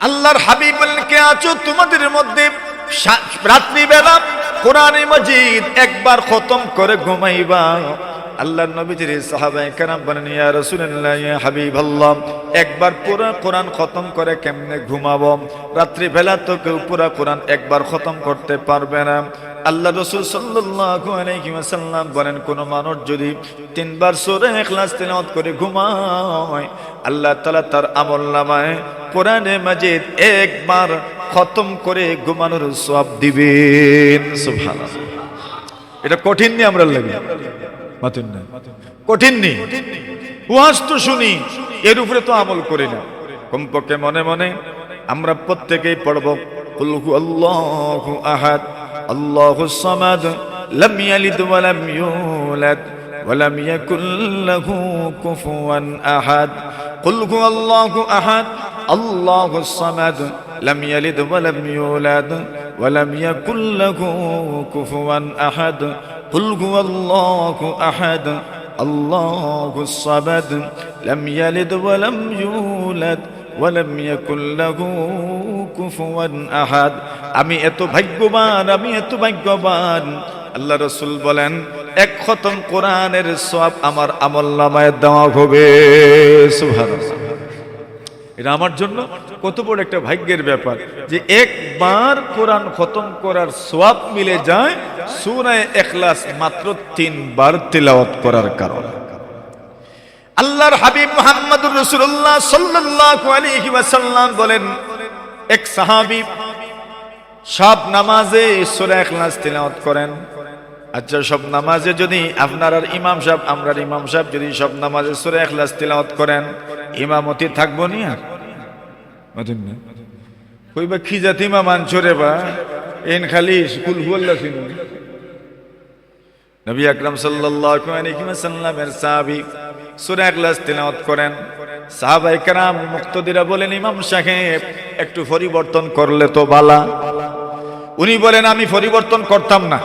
আল্লাহর হাবিব বলেন, কে আছো তোমাদের মধ্যে রাত্রিবেলা কোরআনে মাজিদ একবার খতম করে ঘুমাইবা? আল্লাহর নবীজির সাহাবায়ে কেরাম বলেন, ইয়া রাসূলুল্লাহ, ইয়া হাবিবাল্লাহ, একবার পুরো কোরআন খতম করে কেমনে ঘুমাবো? রাত্রিবেলা তো কেউ পুরো কোরআন একবার খতম করতে পারবে না। আল্লাহ রাসূল সাল্লাল্লাহু আলাইহি ওয়াসাল্লাম বলেন, কোন মানুষ যদি 3 বার সূরা ইখলাস তিলাওয়াত করে ঘুমায়, আল্লাহ তাআলা তার আমলনামায় কোরআনে মাজিদ একবার খতম করে ঘুমানোর সওয়াব দিবেন। সুবহানাল্লাহ। এটা কঠিন নি আমরা লাগি মাতুন না, কঠিন নি। ওয়াজ তো শুনি, এর উপরে তো আমল করি না। কমপক্ষে মনে মনে আমরা প্রত্যেকেই পড়ব, কুল হুয়াল্লাহু আহাদ আল্লাহুস সামাদ লাম ইয়ালিদ ওয়া লাম ইউলাদ ওয়া লাম ইয়াকুল লাহু কুফুয়ান আহাদ। কুল হুয়াল্লাহু আহাদ আল্লাহুস সামাদ লাম ইয়ালিদ ওয়া লাম ইউলাদ ওয়া লাম ইয়াকুল লাহু কুফুয়ান আহাদ। কুল হুয়াল্লাহু আহাদ আল্লাহুস সামাদ লাম ইয়ালিদ ওয়া লাম ইউলাদ ওয়া লাম ইয়াকুল লাহু কুফুয়ান আহাদ। আমি এত ভাগ্যবান, আমি এত ভাগ্যবান। আল্লাহ রাসূল বলেন, এক খতম কোরআনের সওয়াব আমার আমলনামায় দেওয়া হবে। সুবহানাল্লাহ। এটা আমার জন্য কত বড় একটা ভাগ্যের ব্যাপার যে একবার কোরআন খতম করার সওয়াব মিলে যায় সূরা ইখলাস মাত্র 3 বার তিলাওয়াত করার কারণে। আল্লাহর হাবিব মুহাম্মদুর রাসূলুল্লাহ সাল্লাল্লাহু আলাইহি ওয়াসাল্লাম বলেন, এক সাহাবী সব নামাজে সূরা ইখলাস তিলাওয়াত করেন। আচ্ছা, সব নামাজে যদি আপনার আর ইমাম সাহেব, আমরার ইমাম সাহেব যদি সব নামাজে সূরা ইখলাস তিলাওয়াত করেন, ইমামতি থাকবো নি? আর কইবা কি জাতি ইমাম আনছরে বা এন খালি কুল হুয়াল্লাহ শুনুন। নবী আকরাম সাল্লাল্লাহু আলাইহি ওয়াসাল্লামের সাহাবী সূরা ইখলাস তিলাওয়াত করেন। সাহাবায়ে কেরাম মুক্তাদিরা বলেন, ইমাম সাহেব একটু পরিবর্তন করলে তো ভালো। উনি বলেন, আমি পরিবর্তন করতাম না।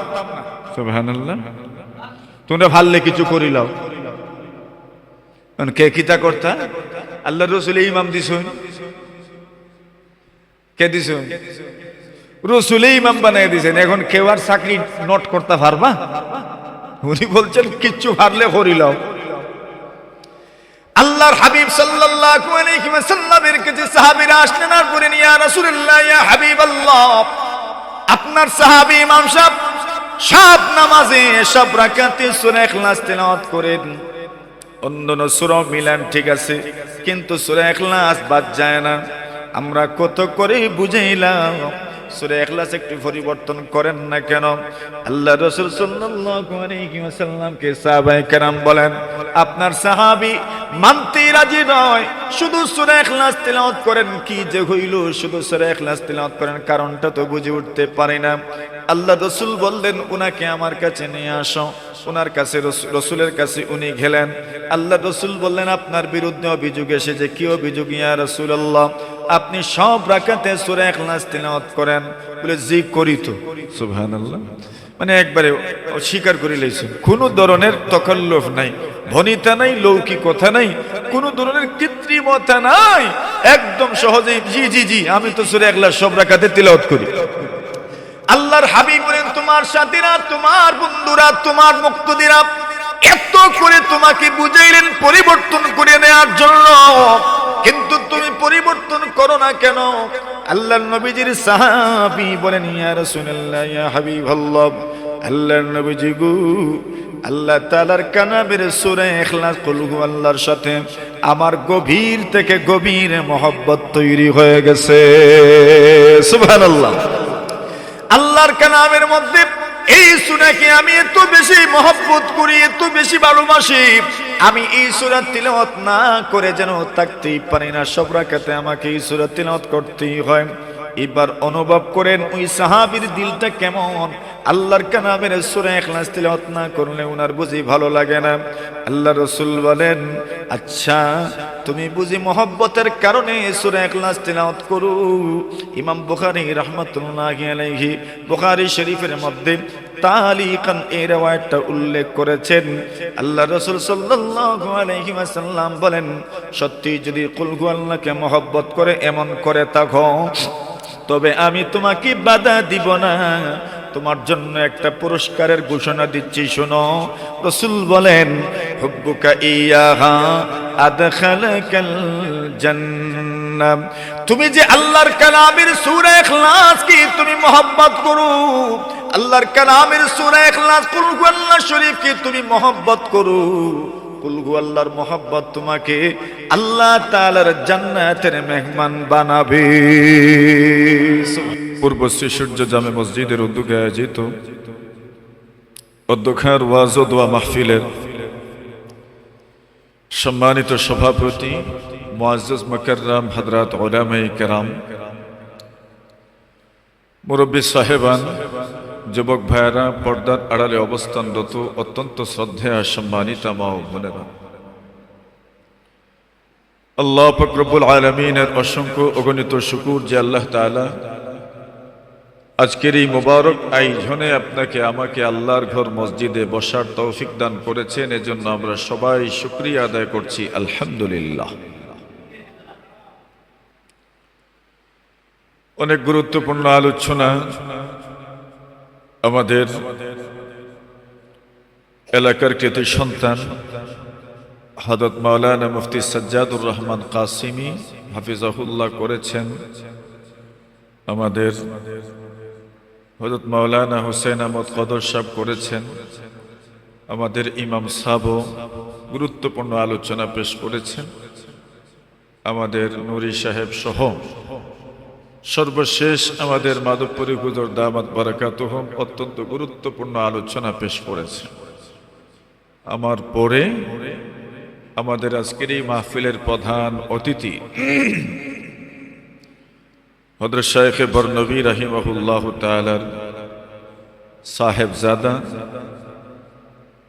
সুবহানাল্লাহ। তোমরা ভাললে কিছু করিলাও, কে কিতা করতা? আল্লাহ রাসূল ইমাম দিছুন, কে দিছুন? রাসূল ইমাম বানায় দিছেন। এখন কেউ আর চাকরি নোট করতে পারবা? উনি বলছেন, কিচ্ছু পারলে করিলাও। আল্লাহর হাবিব সাল্লাল্লাহু আলাইহি ওয়াসাল্লামের কাছে সাহাবীরা আসলেন আর বলেন, ইয়া রাসূলুল্লাহ, ইয়া হাবিবাল্লাহ, আপনার সাহাবী ইমাম সাহেব সব নামাজে সব রাকাতে সূরা ইখলাস তিলাওয়াত করেন, অন্যান্য সূরা মিলান ঠিক আছে, কিন্তু সূরা ইখলাস বাদ যায় না। আমরা কত করে বুঝাইলাম, সূরা ইখলাস একটু পরিবর্তন করেন না কেন? আল্লাহ রাসূল সাল্লাল্লাহু আলাইহি ওয়াসাল্লামকে সাহাবায়ে কেরাম বলেন, আপনার সাহাবী মানতে রাজি নয়, শুধু সূরা ইখলাস তিলাওয়াত করেন। কি যে হইল, শুধু সূরা ইখলাস তিলাওয়াত করেন, কারণটা তো বুঝে উঠতে পারি না। আল্লাহ রাসূল বললেন, উনাকে আমার কাছে নিয়ে আসো। ওনার কাছে রাসূলের কাছে উনি গেলেন। আল্লাহ রাসূল বললেন, আপনার বিরুদ্ধে অভিযোগ এসেছে। কি অভিযোগ ইয়া রাসূলুল্লাহ? আপনি সব রাকাতে সূরা ইখলাস তিলাওয়াত করেন। বলে, জি করি তো। সুবহানাল্লাহ। মানে একবারে স্বীকার করে লইছেন, কোন ধরনের তকাল্লুফ নাই, ভনিতা নাই, লৌকিকতা নাই, কোন ধরনের কৃত্রিমতা নাই, একদম সহজেই জি জি জি আমি তো সূরা ইখলাস সব রাকাতে তিলাওয়াত করি। আল্লাহর হাবিব বলেন, তোমার সাথীরা, তোমার বন্ধুরা, তোমার মুক্তদিরা এত করে তোমাকে বুঝাইলেন পরিবর্তন করে নেওয়ার জন্য, কিন্তু তুমি পরিবর্তন করো না কেন? আল্লাহর নবীজির সাহাবী বলেন, ইয়া রাসূলুল্লাহ, ইয়া হাবিবাল্লাহ, আল্লাহর নবীজি গো, আল্লাহ তাআলার কালামের সূরা ইখলাস কুল হুয়াল্লাহর সাথে আমার গভীর থেকে গভীর মহব্বত তৈরি হয়ে গেছে। সুবহানাল্লাহ। আল্লাহর কালামের মধ্যে এই সূরাকে আমি এত বেশি মহব্বত করি, এত বেশি ভালোবাসি, আমি এই সূরা তিলাওয়াত না করে যেন থাকতেই পারি না। সব রাকাতে আমাকে এই সূরা তিলাওয়াত করতেই হয়। এবার অনুভব করেন ওই সাহাবীর দিলটা কেমন। আল্লাহর কালামের সূরা ইখলাস তিলাওয়াত না করলে ওনার বুঝি ভালো লাগে না। আল্লাহ রাসূল বলেন, আচ্ছা তুমি বুঝি মহব্বতের কারণে সূরা ইখলাস তিলাওয়াত করো। ইমাম বুখারী রাহমাতুল্লাহি আলাইহি বুখারী শরীফের মধ্যে তালিকান এই riwayatটা উল্লেখ করেছেন। আল্লাহ রাসূল সাল্লাল্লাহু আলাইহি ওয়াসাল্লাম বলেন, সত্যি যদি কুল হুয়াল্লাহকে মহব্বত করে এমন করে থাকো, তবে আমি তোমাকে বাধা দিব না, তোমার জন্য একটা পুরস্কারের ঘোষণা দিচ্ছি, শোনো। রাসূল বলেন, হুব্বুকা ইয়াহা আদখালাকাল জান্নাহ, তুমি যে আল্লাহর কালামের সূরা ইখলাস কি তুমি মহব্বত করো, আল্লাহর কালামের সূরা ইখলাস কুল হুয়াল্লাহ শরীফ কি তুমি মহব্বত করো, কুল হুয়াল্লাহর মহব্বত তোমাকে আল্লাহ তাআলার জান্নাতের মেহমান বানাবে। পূর্ব শ্রী সূর্য জামে মসজিদের উদ্যোগে আয়োজিত অধ্যক্ষের ওয়াজ ও দোয়া মাহফিলের সম্মানিত সভাপতি মুআজ্জাজ মুকাররম হযরত উলামায়ে কেরাম, মুরব্বী সাহেবান, যুবক ভাইয়েরা, পর্দার আড়ালে অবস্থানরত অত্যন্ত শ্রদ্ধেয় সম্মানিতা মা ও বোনেরা, আল্লাহ পাক রব্বুল আলামিনের অসংখ্য অগণিত শুকর যে আল্লাহ তাআলা আজকের এই মোবারক আয়োজনে আপনাকে আমাকে আল্লাহর ঘর মসজিদে বসার তৌফিক দান করেছেন। এজন্য আমরা সবাই শুকরিয়া আদায় করছি, আলহামদুলিল্লাহ। অনেক গুরুত্বপূর্ণ আলোচনা আমাদের এলাকার কৃতি সন্তান হযরত মাওলানা মুফতি সাজ্জাদুর রহমান কাসিমি হাফিজাহুল্লাহ করেছেন। আমাদের হযরত মাওলানা হুসাইন আহমদ কদর সাহেব করেছেন। আমাদের ইমাম সাহেবও গুরুত্বপূর্ণ আলোচনা পেশ করেছেন। আমাদের নুরি সাহেব সহ সর্বশেষ আমাদের মাধবপুরী হুজুর দামাত বারাকাতুহুম অত্যন্ত গুরুত্বপূর্ণ আলোচনা পেশ করেছেন। আমার পরে আমাদের আজকের এই মাহফিলের প্রধান অতিথি হযরত শাইখে বরনবী রাহিমাহুল্লাহু তাআলার সাহেবজাদা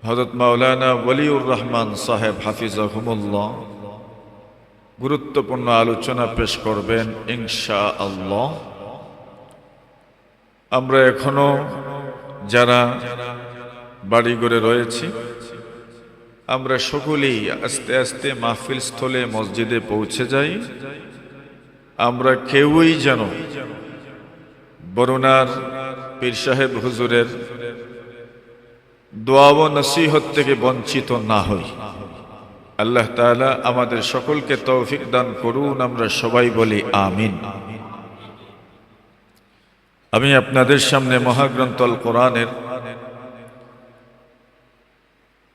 হযরত মাওলানা ওয়ালিউর রহমান সাহেব হাফিজাহুমুল্লাহ গুরুত্বপূর্ণ আলোচনা পেশ করবেন ইনশাআল্লাহ। আমরা এখনো যারা বাড়িঘরে রয়েছি, আমরা সকলেই আস্তে আস্তে মাহফিল স্থলে মসজিদে পৌঁছে যাই। আমরা কেউই যেন বরুণার পীর সাহেব হুজুরের দোয়া ও নসিহত থেকে বঞ্চিত না হই। আল্লাহ তাআলা আমাদের সকলকে তৌফিক দান করুন, আমরা সবাই বলি আমিন। আমি আপনাদের সামনে মহাগ্রন্থ আল কোরআনের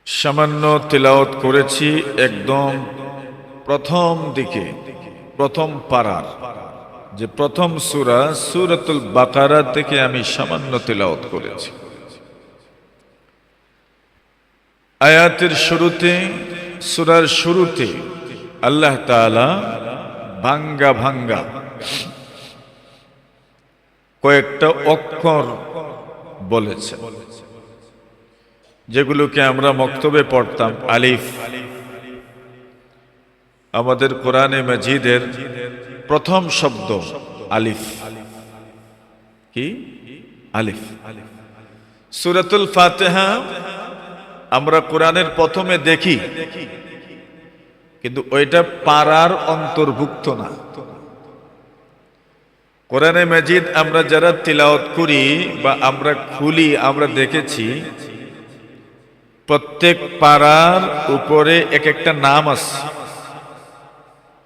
সামান্য তিলাওয়াত করেছি। একদম প্রথম দিকে, প্রথম পারার যে প্রথম সূরা সূরাতুল বাকারা থেকে আমি সামান্য তিলাওয়াত করেছি। আয়াতের শুরুতে, সূরার শুরুতে আল্লাহ তাআলা ভাঙ্গা ভাঙ্গা কয়েকটা অক্ষর বলেছেন, যেগুলোকে আমরা মক্তবে পড়তাম আলিফ। আমাদের কোরআনে মাজিদের প্রথম শব্দ আলিফ। কি? আলিফ। সূরাতুল ফাতিহা আমরা কোরআনের প্রথমে দেখি, কিন্তু ওইটা পারার অন্তর্ভুক্ত না। কোরআনে মাজিদ আমরা যারা তিলাওয়াত করি বা আমরা খুলি, আমরা দেখেছি প্রত্যেক পারার উপরে এক একটা নাম আছে।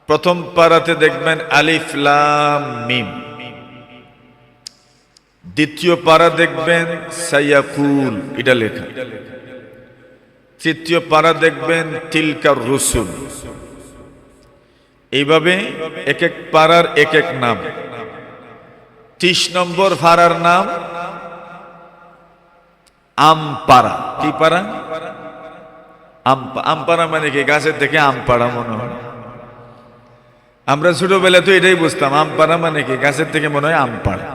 প্রথম পারাতে দেখবেন আলিফ লাম মিম, দ্বিতীয় পারা দেখবেন সায়াকুল, এটা লেখা। তৃতীয় পারা দেখবেন তিলকার রুসুল। এইভাবে এক এক পারার এক এক নাম। 30 নম্বর পারার নাম আমপারা। কি পারা? আমপারা মানে কি? গাছের থেকে আম পাড়া মনে হয়। আমরা ছোটবেলা তো এটাই বুঝতাম, আমপারা মানে কি? গাছের থেকে মনে হয় আম পাড়া।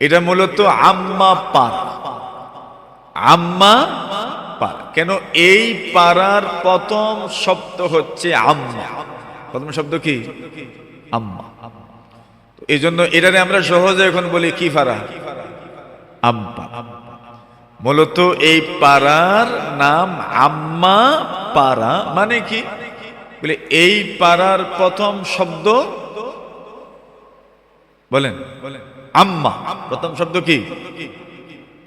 এটা মূলত আম্মা পারা। আম্মা পারা কেন? এই পারার প্রথম শব্দ হচ্ছে আম্মা। প্রথম শব্দ কি? আম্মা। এই জন্য এটারে আমরা সহজে এখন বলি কি পারা? আম্মা। মূলত এই পাড়ার নাম আম্মা পাড়া। মানে কি বলে, এই পাড়ার প্রথম শব্দ বলেন আম্মা। প্রথম শব্দ কি?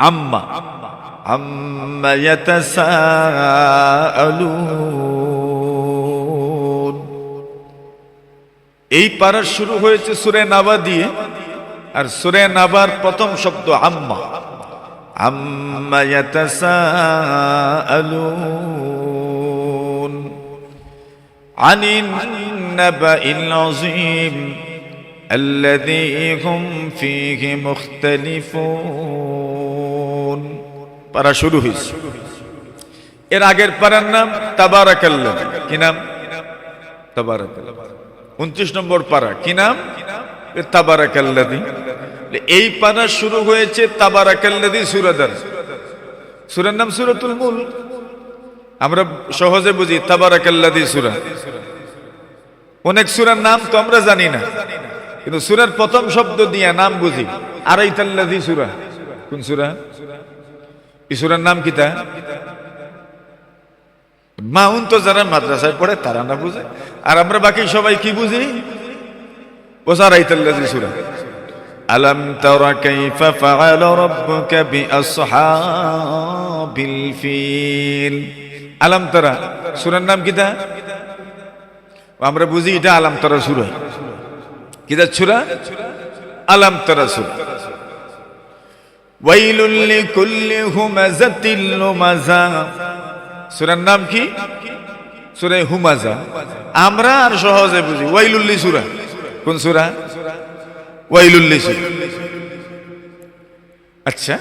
আম্মা। আম্মা ইয়াতাসাআলুন। এই পাড়া শুরু হয়েছে সূরা নাবা দিয়ে, আর সূরা নাবার প্রথম শব্দ আম্মা। আম্মা ইয়াতাসাআলুন আনিন নাবাইল আযীম আল্লাযী হুম ফীহি মুখতালিফুন। পারা শুরু হয়েছে। এর আগের পারার নাম তাবারাকাল্লাহ। কি নাম? তাবারাকাল্লাহ। 29 নম্বর পারা। কি নাম? তাবারাকাল্লাযী। এই পারা শুরু হয়েছে তাবারাকাল্লাযী সূরা দ্বারা। সূরার নাম সূরাতুল মুলক। আমরা সহজে বুঝি তাবারাকাল্লাযী সূরা। অনেক সূরার নাম তো আমরা জানি না, কিন্তু সূরার প্রথম শব্দ দিয়ে নাম বুঝি। আরাইতাল্লাযী সূরা। কোন সূরা? এই সূরার নাম কি তা? মাউন তো যারা মাদ্রাসায় পড়ে তারা না বুঝে, আর আমরা বাকি সবাই কি বুঝি? আরাইতাল্লাযী সূরা। আলাম তারা কাইফা ফাআলা রাব্বুকা বিআসহাবিল ফিল। আলাম তারা সূরার নাম কি তা? আমরা বুঝি এটা আলাম তারা সূরা। কি তা সূরা? আলাম তারা সূরা। ওয়াইলুল লিকুল্লি হুমাযাতিল লুমাযা। সূরার নাম কি? সূরা হুমাযা। আমরা আর সহজে বুঝি ওয়াইলুল লি সূরা। কোন সূরা? ওয়াইলুল লি সূরা। আচ্ছা,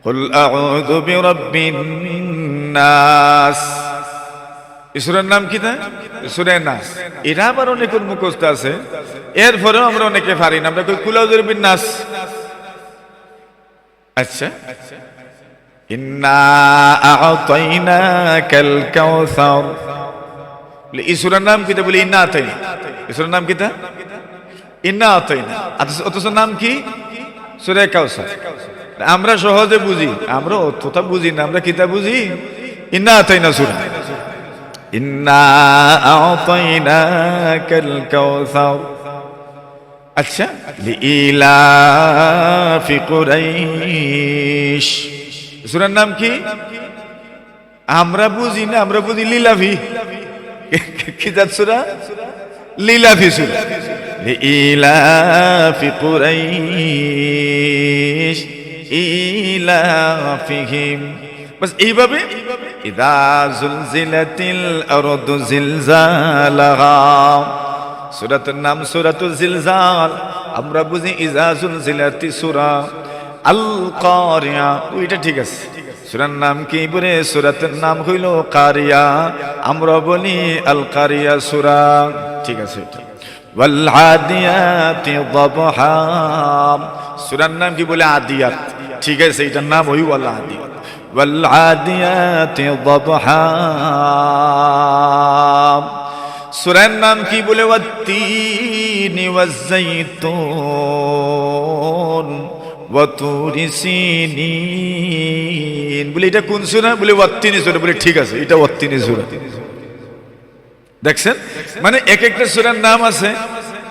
কুল আউযু বিরাব্বিন নাস। এই সূরার নাম কি তা? সূরা নাস। এটা আবার অনেকের মুখস্থ আছে, এরপরেও আমরা অনেকে পারি না। আমরা কই কুল আউযু বিরাব্বিন নাস। আচ্ছা, ইন্না আ'তাইনাকাল কাউসার। এই সূরার নাম কি তা? বলি ইন্না আ'তাইনা। এই সূরার নাম কি তা? ইন্না আ'তাইনা। অথচ নাম কি? সূরা কাউসার। আমরা সহজে বুঝি, আমরা অতটা বুঝি না। আমরা কিতা বুঝি? ইন্না আ'তাইনা সূরা। ইন্না আ'তাইনাকাল কাউসার। আচ্ছা, লিইলাফি কুরাইশ। সূরার নাম কি? আমরা বুঝি না, আমরা বুঝি লিলাফি। কি জাত সূরা? লিলাফি সূরা। লিইলাফি কুরাইশ ইলাফিহিম। বাস এইভাবে ইযা যুলজিলাতিল আরদু জিলজালাহা। সূরাতুর নাম সূরাতুল জিলজাল। আমরা বুঝি ইযা যুলজিলাতি সূরা। আল কারিয়া, ওইটা ঠিক আছে। সূরার নাম কি বলে? সূরাতের নাম হইল কারিয়া। আমরা বলি আল কারিয়া সূরা। ঠিক আছে এটা। ওয়াল আদিয়াতি যাবহা। সূরার নাম কি বলে? আদিয়াত। ঠিক আছে, এটার নাম হই ওয়াল আদিয়াত। ওয়াল আদিয়াতি যাবহা। সূরার নাম কি বলে? ওয়াত-তিনি ওয়াজ-যাইতুন ওয়া তুরি সিনিন। বলে এটা কোন সূরা? বলে ওয়াত-তিনি সূরা। বলে ঠিক আছে, এটা ওয়াত-তিনি সূরা। দেখছেন, মানে এক একটা সূরার নাম আছে,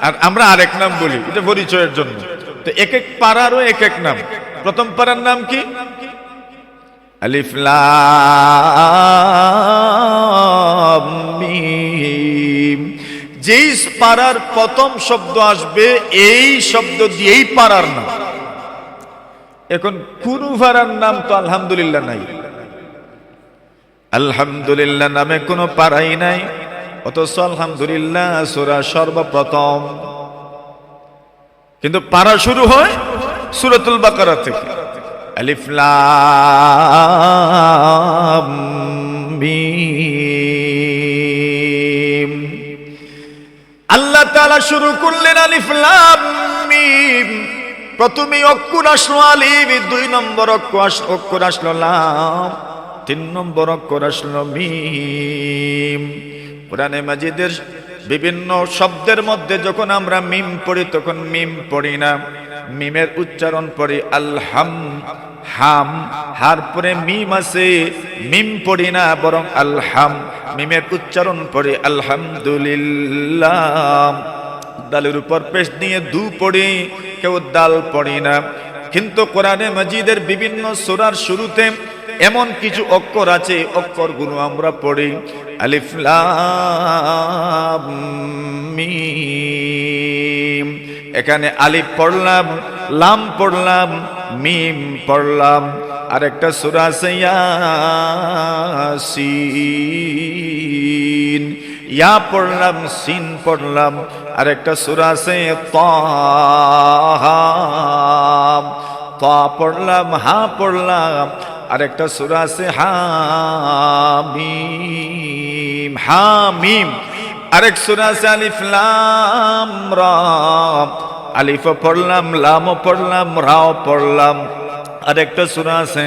আর আমরা আরেক নাম বলি, এটা পরিচয়ের জন্য। তো এক এক পারারও এক এক নাম। প্রথম পারার নাম কি? আলিফ লাম মিম। যেই পারার প্রথম শব্দ আসবে এই শব্দ দিয়েই পারার নাম। এখন কোন পারার নাম তো আলহামদুলিল্লাহ নাই। আলহামদুলিল্লাহ নামে কোনো পারাই নাই, অথচ আলহামদুলিল্লাহ সূরা সর্বপ্রথম। কিন্তু পারা শুরু হয় সূরাতুল বাকারা থেকে। আলিফ লাম মিম। আল্লাহ তাআলা শুরু করলেন আলিফ লাম মিম। প্রথমে অক্ষর আসলো আলিফ, 2 নম্বর অক্ষর আসলো লাম, 3 নম্বর অক্ষর আসলো মিম। কোরআনে মাজিদের বিভিন্ন শব্দের মধ্যে যখন আমরা মিম পড়ি তখন মিম পড়ি না, মিমের উচ্চারণ পড়ি আলহাম, হাম, হার পরে মিম আছে, মিম পড়ি না বরং আলহাম, মিমের উচ্চারণ পড়ি আলহামদুলিল্লাহ। দালের উপর পেশ দিয়ে দু পড়ি, কেউ দাল পড়ি না। কিন্তু কোরআনে মাজিদের বিভিন্ন সূরার শুরুতে এমন কিছু অক্ষর আছে, অক্ষরগুলো আমরা পড়ি আলিফ লাম মিম। এখানে আলিফ পড়লাম, লাম পড়লাম, মিম পড়লাম। আরেকটা সূরা আছে ইয়াসিন, ইয়া পড়লাম, সিন পড়লাম। আরেকটা সূরা আছে তাহা, তা পড়লাম, হা পড়লাম। আরেকটা সূরা আছে হামিম, হামিম। আরেক সূরা আছে আলিফ লাম রা, আলিফ পড়লাম, লাম পড়লাম, রাও পড়লাম। আরেকটা সূরা আছে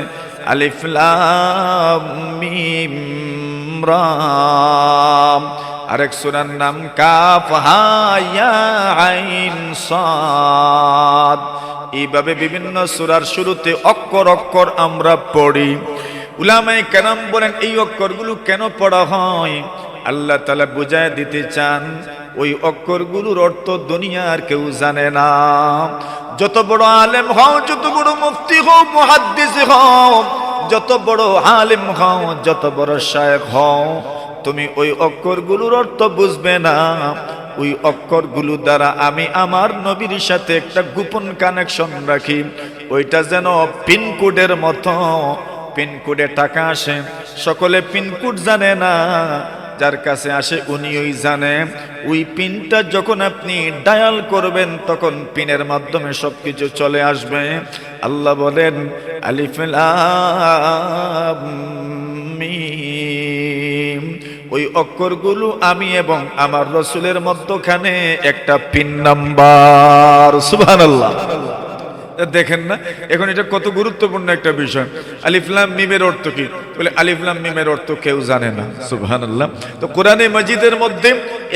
আলিফ লাম মিম রা। আরেক সূরার নাম কাফ হা ইয়া আইন সাদ। এইভাবে বিভিন্ন সূরার শুরুতে অক্ষর অক্ষর আমরা পড়ি। উলামায়ে কেরাম বলেন এই অক্ষরগুলো কেন পড়া হয়? আল্লাহ তাআলা বুঝায় দিতে চান ওই অক্ষরগুলোর অর্থ দুনিয়ার কেউ জানে না। যত বড় আলেম হও, যত বড় মুফতি হও, মুহাদ্দিস হও, যত বড় আলেম হও, যত বড় শায়েখ হও, তুমি ওই অক্ষরগুলোর অর্থ বুঝবে না। ওই অক্ষরগুলো দ্বারা আমি আমার নবীর সাথে একটা গোপন কানেকশন রাখি। ওইটা যেন পিনকোডের মতো, পিনকোডে টাকা আসে, সকলে পিনকোড জানে না, যার কাছে আসে উনি ওই জানে। ওই পিনটা যখন আপনি ডায়াল করবেন তখন পিনের মাধ্যমে সবকিছু চলে আসবে। আল্লাহ বলেন আলিফ লাম মিম, ওই অক্ষরগুলো আমি এবং আমার রসুলের মধ্যখানে একটা পিন নাম্বার। সুবহানাল্লাহ। দেখেন না এখন এটা কত গুরুত্বপূর্ণ একটা বিষয়। আলিফ লাম মিমের অর্থ কি? বলে আলিফ লাম মিমের অর্থ কেউ জানে না। সুবহানাল্লাহ। তো কোরআনে মাজিদের মধ্যে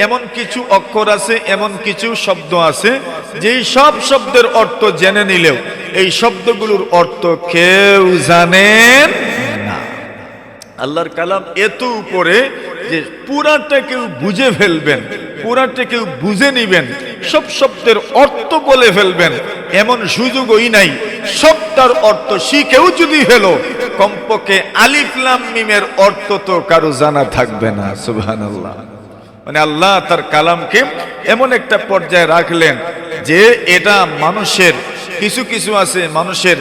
এমন কিছু অক্ষর আছে, এমন কিছু শব্দ আছে যেই সব শব্দের অর্থ জেনে নিলেও এই শব্দগুলোর অর্থ কেউ জানেন না। আল্লাহর কালাম এত উপরে যে পুরাটা কেউ বুঝে ফেলবেন, পুরাটা কেউ বুঝে নিবেন, সব শব্দের অর্থ বলে ফেলবেন এমন সুযোগই নাই। সবটার অর্থ শিখেও যদি ফেলো, কমপক্ষে আলিফ লাম মিমের অর্থ তো কারো জানা থাকবে না। সুবহানাল্লাহ। মানে আল্লাহ তার কালামকে এমন একটা পর্যায়ে রাখলেন যে এটা মানুষের কিছু কিছু আছে, মানুষের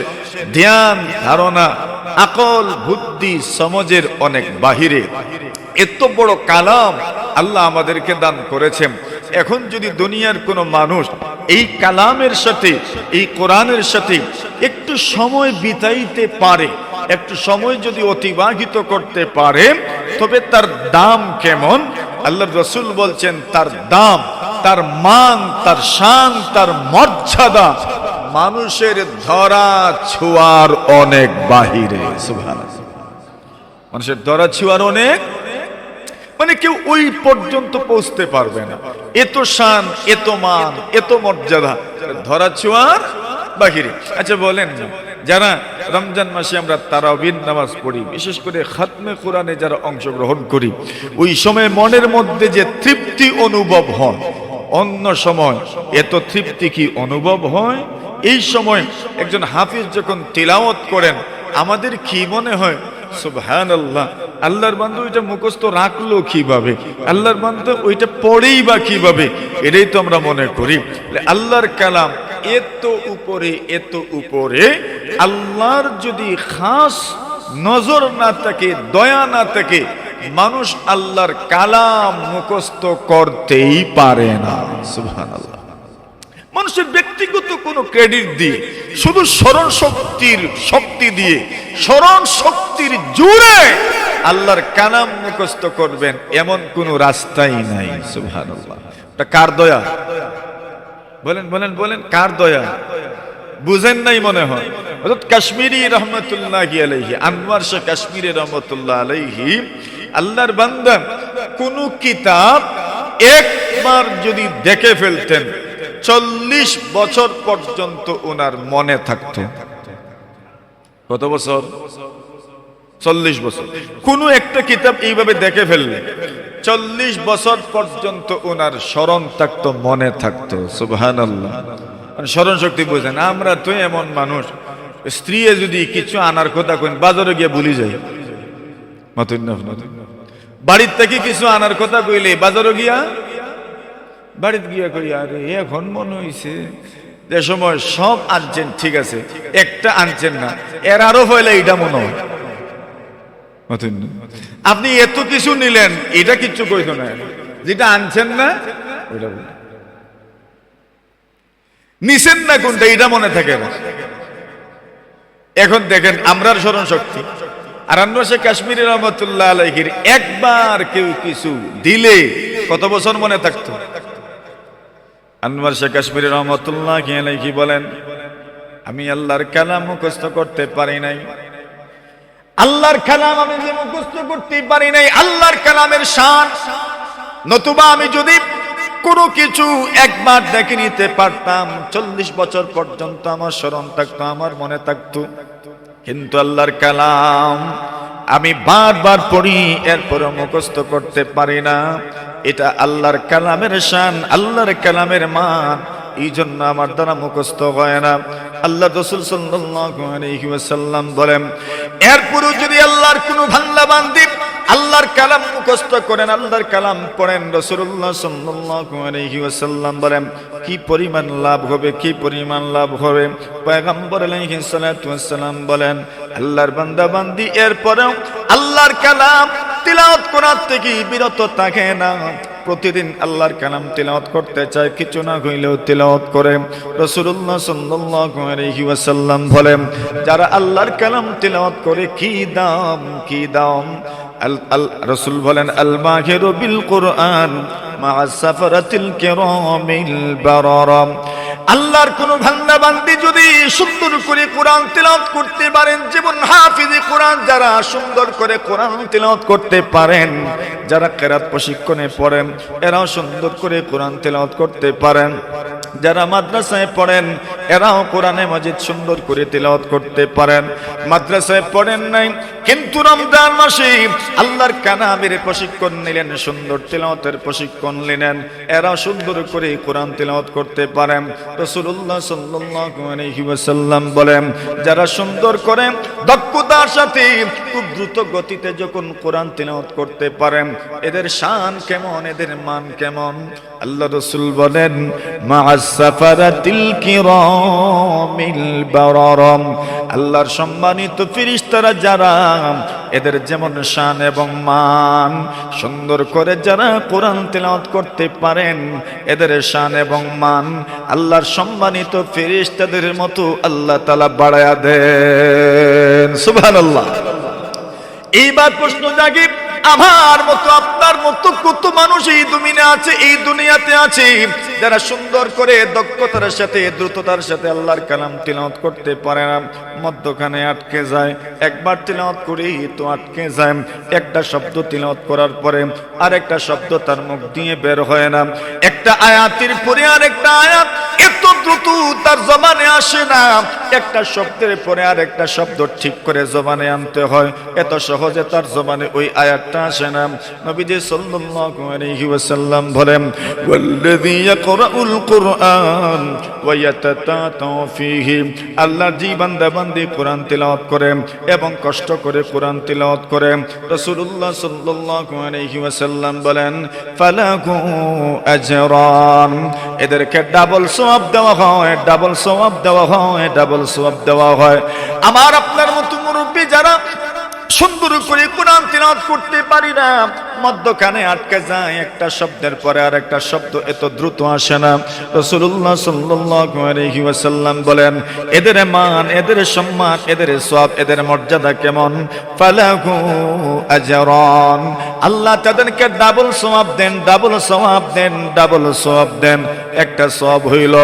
ধ্যান ধারণা আকল বুদ্ধি সমাজের অনেক বাহিরে। এত বড় কালাম আল্লাহ আমাদেরকে দান করেছেন। এখন যদি দুনিয়ার কোনো মানুষ এই কালামের সাথে, এই কোরআনের সাথে একটু সময় বিতাইতে পারে, একটু সময় যদি অতিবাহিত করতে পারে, তবে তার দাম কেমন? আল্লাহর রাসূল বলছেন তার দাম, তার মান, তার শান, তার মর্যাদা মানুষের ধরা ছোঁয়ার অনেক বাহিরে। সুবহানাল্লাহ। মানুষের ধরা ছোঁয়ার অনেক, মানে কেউ ওই পর্যন্ত পৌঁছতে পারবে না। এত শান, এত মান, এত মর্যাদা ধরা ছোঁয়ার বাহিরে। আচ্ছা বলেন না, যারা রমজান মাসে আমরা তারাবির নামাজ পড়ি, বিশেষ করে খাতমে কোরআনে যারা অংশগ্রহণ করি, ওই সময় মনের মধ্যে যে তৃপ্তি অনুভব হয়, অন্য সময় এত তৃপ্তি কি অনুভব হয়? এই সময় একজন হাফিজ যখন তিলাওয়াত করেন, আমাদের কি মনে হয়? সুবহানাল্লাহ, আল্লাহর বান্দা ওইটা মুখস্থ রাখলো কিভাবে, আল্লাহর বান্দা ওইটা পড়েই বা কিভাবে, এটাই তো আমরা মনে করি। আল্লাহর কালাম এত উপরে, এত উপরে, আল্লাহর যদি খাস নজর না থাকে, দয়া না থাকে, মানুষ আল্লাহর কালাম মুখস্থ করতেই পারে না। সুবহানাল্লাহ। মানুষের ব্যক্তিগত কোনো ক্রেডিট দিয়ে, শুধু স্মরণ শক্তির শক্তি দিয়ে, স্মরণ শক্তির জোরে আল্লাহর কালাম মুখস্থ করবেন এমন কোনো রাস্তাই নাই। সুবহানাল্লাহ। এটা কার দয়া? বলেন বলেন বলেন, কার দয়া? বুঝেন নাই মনে হয়। হযরত কাশ্মীরি রহমাতুল্লাহি আলাইহি, আনোয়ার শাহ কাশ্মীরি রহমাতুল্লাহ আলাইহি, আল্লাহর বান্দা কোন কিতাব একবার যদি দেখে ফেলতেন 40 বছর পর্যন্ত ওনার মনে থাকতো। কত বছর? 40 বছর। কোন একটা কিতাব এইভাবে দেখে ফেললে 40 বছর পর্যন্ত ওনার স্মরণ থাকতো, মনে থাকতো। সুবহানাল্লাহ। স্মরণ শক্তি বোঝেন। আমরা তো এমন মানুষ, স্ত্রী যদি কিছু আনার কথা কইন বাজারে গিয়ে ভুলে যাই। বাড়ির থেকে কিছু আনার কথা কইলে বাজারে গিয়া বাড়িতে গিয়া কই আরে এখন মনে হইছে যে সময় সব আনছেন, ঠিক আছে, একটা আনছেন না, এর আরো হইলে এটা মনে হয়। আপনি এত কিছু নিলেন, এটা কিচ্ছু কইতো না, যেটা আনছেন না ওইটা নিছেন না কোনটা এটা মনে থাকে না। এখন দেখেন আমরার স্মরণ শক্তি আর আনোয়ার কাশ্মীরি রহমতুল্লাহ আলাইহির একবার কেউ কিছু দিলে কত বছর মনে থাকতো? আনোয়ার কাশ্মীরি রহমতুল্লাহ আলাইহি বলেন, আমি আল্লাহর কালাম মুখস্থ করতে পারি নাই। আল্লাহর কালাম আমি যে মুখস্থ করতে পারি নাই, আল্লাহর কালামের শান, নতুবা আমি যদি কোনো কিছু একবার দেখে নিতে পারতাম 40 বছর পর্যন্ত আমার স্মরণ থাকতো, আমার মনে থাকতো। কিন্তু আল্লাহর কালাম আমি বারবার পড়ি, এরপরও মুখস্থ করতে পারি না। এটা আল্লাহর কালামের শান, আল্লাহর কালামের মান, এই জন্য আমার দ্বারা মুখস্থ হয় না। আল্লাহ রাসূল সাল্লাল্লাহু আলাইহি ওয়াসাল্লাম বলেন, এরপরও যদি আল্লাহর কোনো বান্দা বান্দি আল্লাহর কালাম মুখস্থ করেন, আল্লাহর কালাম পড়েন, রাসূলুল্লাহ সাল্লাল্লাহু আলাইহি ওয়াসাল্লাম বলেন কি পরিমাণ লাভ হবে, কি পরিমাণ লাভ হবে। পয়গম্বর আলাইহিস সালাতু ওয়াস সালাম বলেন, আল্লাহর বান্দা বান্দি এরপরেও আল্লাহর কালাম তিলাওয়াত করার থেকে বিরত থাকে না, প্রতিদিন আল্লাহর কালাম তিলাওয়াত করতে চায়, কিছু না হইলেও তিলাওয়াত করে। রাসূলুল্লাহ সাল্লাল্লাহু আলাইহি ওয়াসাল্লাম বলেন, যারা আল্লাহর কালাম তিলাওয়াত করে কি দাম, কি দাম। রাসূল বলেন, আল মাহিরু বিল কুরআন মা সাফারাতিল কিরামিল বারারা। আল্লাহর কোন বান্দা বান্দি যদি সুন্দর করে কোরআন তিলাওয়াত করতে পারেন, যেমন হাফিজে কোরআন যারা সুন্দর করে কোরআন তিলাওয়াত করতে পারেন, যারা কিরাত প্রশিক্ষণে পড়েন এরাও সুন্দর করে কোরআন তিলাওয়াত করতে পারেন, যারা মাদ্রাসায় পড়েন এরাও কোরআনে মাজিদ সুন্দর করে তিলাওয়াত করতে পারেন। মাদ্রাসায় পড়েন নাই কিন্তু রমজান মাসে আল্লাহর কালামের প্রশিক্ষণ নিলেন, সুন্দর তিলাওয়াতের প্রশিক্ষণ নিলেন, এরাও সুন্দর করে কোরআন তিলাওয়াত করতে পারেন। রাসূলুল্লাহ সাল্লাল্লাহু আলাইহি ওয়াসাল্লাম বলেন, যারা সুন্দর করে দক্ষতার সাথে খুব দ্রুত গতিতে যখন কোরআন তিলাওয়াত করতে পারেন, এদের শান কেমন, এদের মান কেমন। আল্লাহ রাসূল বলেন, মা'আস সাফারাতিল কিরামিল বারারা। আল্লাহর সম্মানিত ফেরেশতারা যারা, এদের যেমন শান এবং মান, সুন্দর করে যারা কোরআন তিলাওয়াত করতে পারেন, এদের শান এবং মান আল্লাহর সম্মানিত ফেরেশতাদের মতো আল্লাহ তাআলা বাড়ায়া দেন। সুবহানাল্লাহ। এইবার প্রশ্ন জাগে, আমার মতো আপনার মতো কত মানুষ এই দুনিয়া আছে, এই দুনিয়াতে আছে যারা সুন্দর করে দক্ষতার সাথে দ্রুততার সাথে আল্লাহর কালাম তিলাওয়াত করতে পারে না, মধ্যখানে আটকে যায়। একবার তিলাওয়াত করেই তো আটকে যায়, একটা শব্দ তিলাওয়াত করার পরে আরেকটা শব্দ তার মুখ দিয়ে বের হয় না, একটা আয়াতের পরে আরেকটা আয়াত এত দ্রুত তার জবানে আসে না, একটা শব্দের পরে আরেকটা শব্দ ঠিক করে জবানে আনতে হয়, এত সহজে তার জবানে ওই আয়াতটা আসে না। নবীজি সাল্লাল্লাহু আলাইহি ওয়াসাল্লাম বলেন, ওয়াল্লাযী ইয়াকরাউল কুরআন ওয়া ইয়াতাতাউ ফীহি। আল্লাহ জি বান্দা বান্দি কোরআন তিলাওয়াত করে এবং কষ্ট করে কোরআন তিলাওয়াত করে, রাসূলুল্লাহ সাল্লাল্লাহু আলাইহি ওয়াসাল্লাম বলেন, ফালাহু আজরান। এদেরকে ডাবল সওয়াব দেওয়া হয়, ডাবল সওয়াব দেওয়া হয়, ডাবল সওয়াব দেওয়া হয়। আমার আপনার মতো মুরব্বি যারা সুন্দর করে কোরআন তিলাওয়াত করতে পারি না, মধ্যখানে আটকে যায়, একটা শব্দের পরে আর একটা শব্দ এত দ্রুত আসে না। রাসূলুল্লাহ সাল্লাল্লাহু আলাইহি ওয়াসাল্লাম বলেন, এদের মান, এদের সম্মান, এদের সওয়াব, এদের মর্যাদা কেমন। ফালাহু আজরান। আল্লাহ তাদেরকে ডাবল সওয়াব দেন, ডাবল সওয়াব দেন, ডাবল সওয়াব দেন। একটা সওয়াব হইল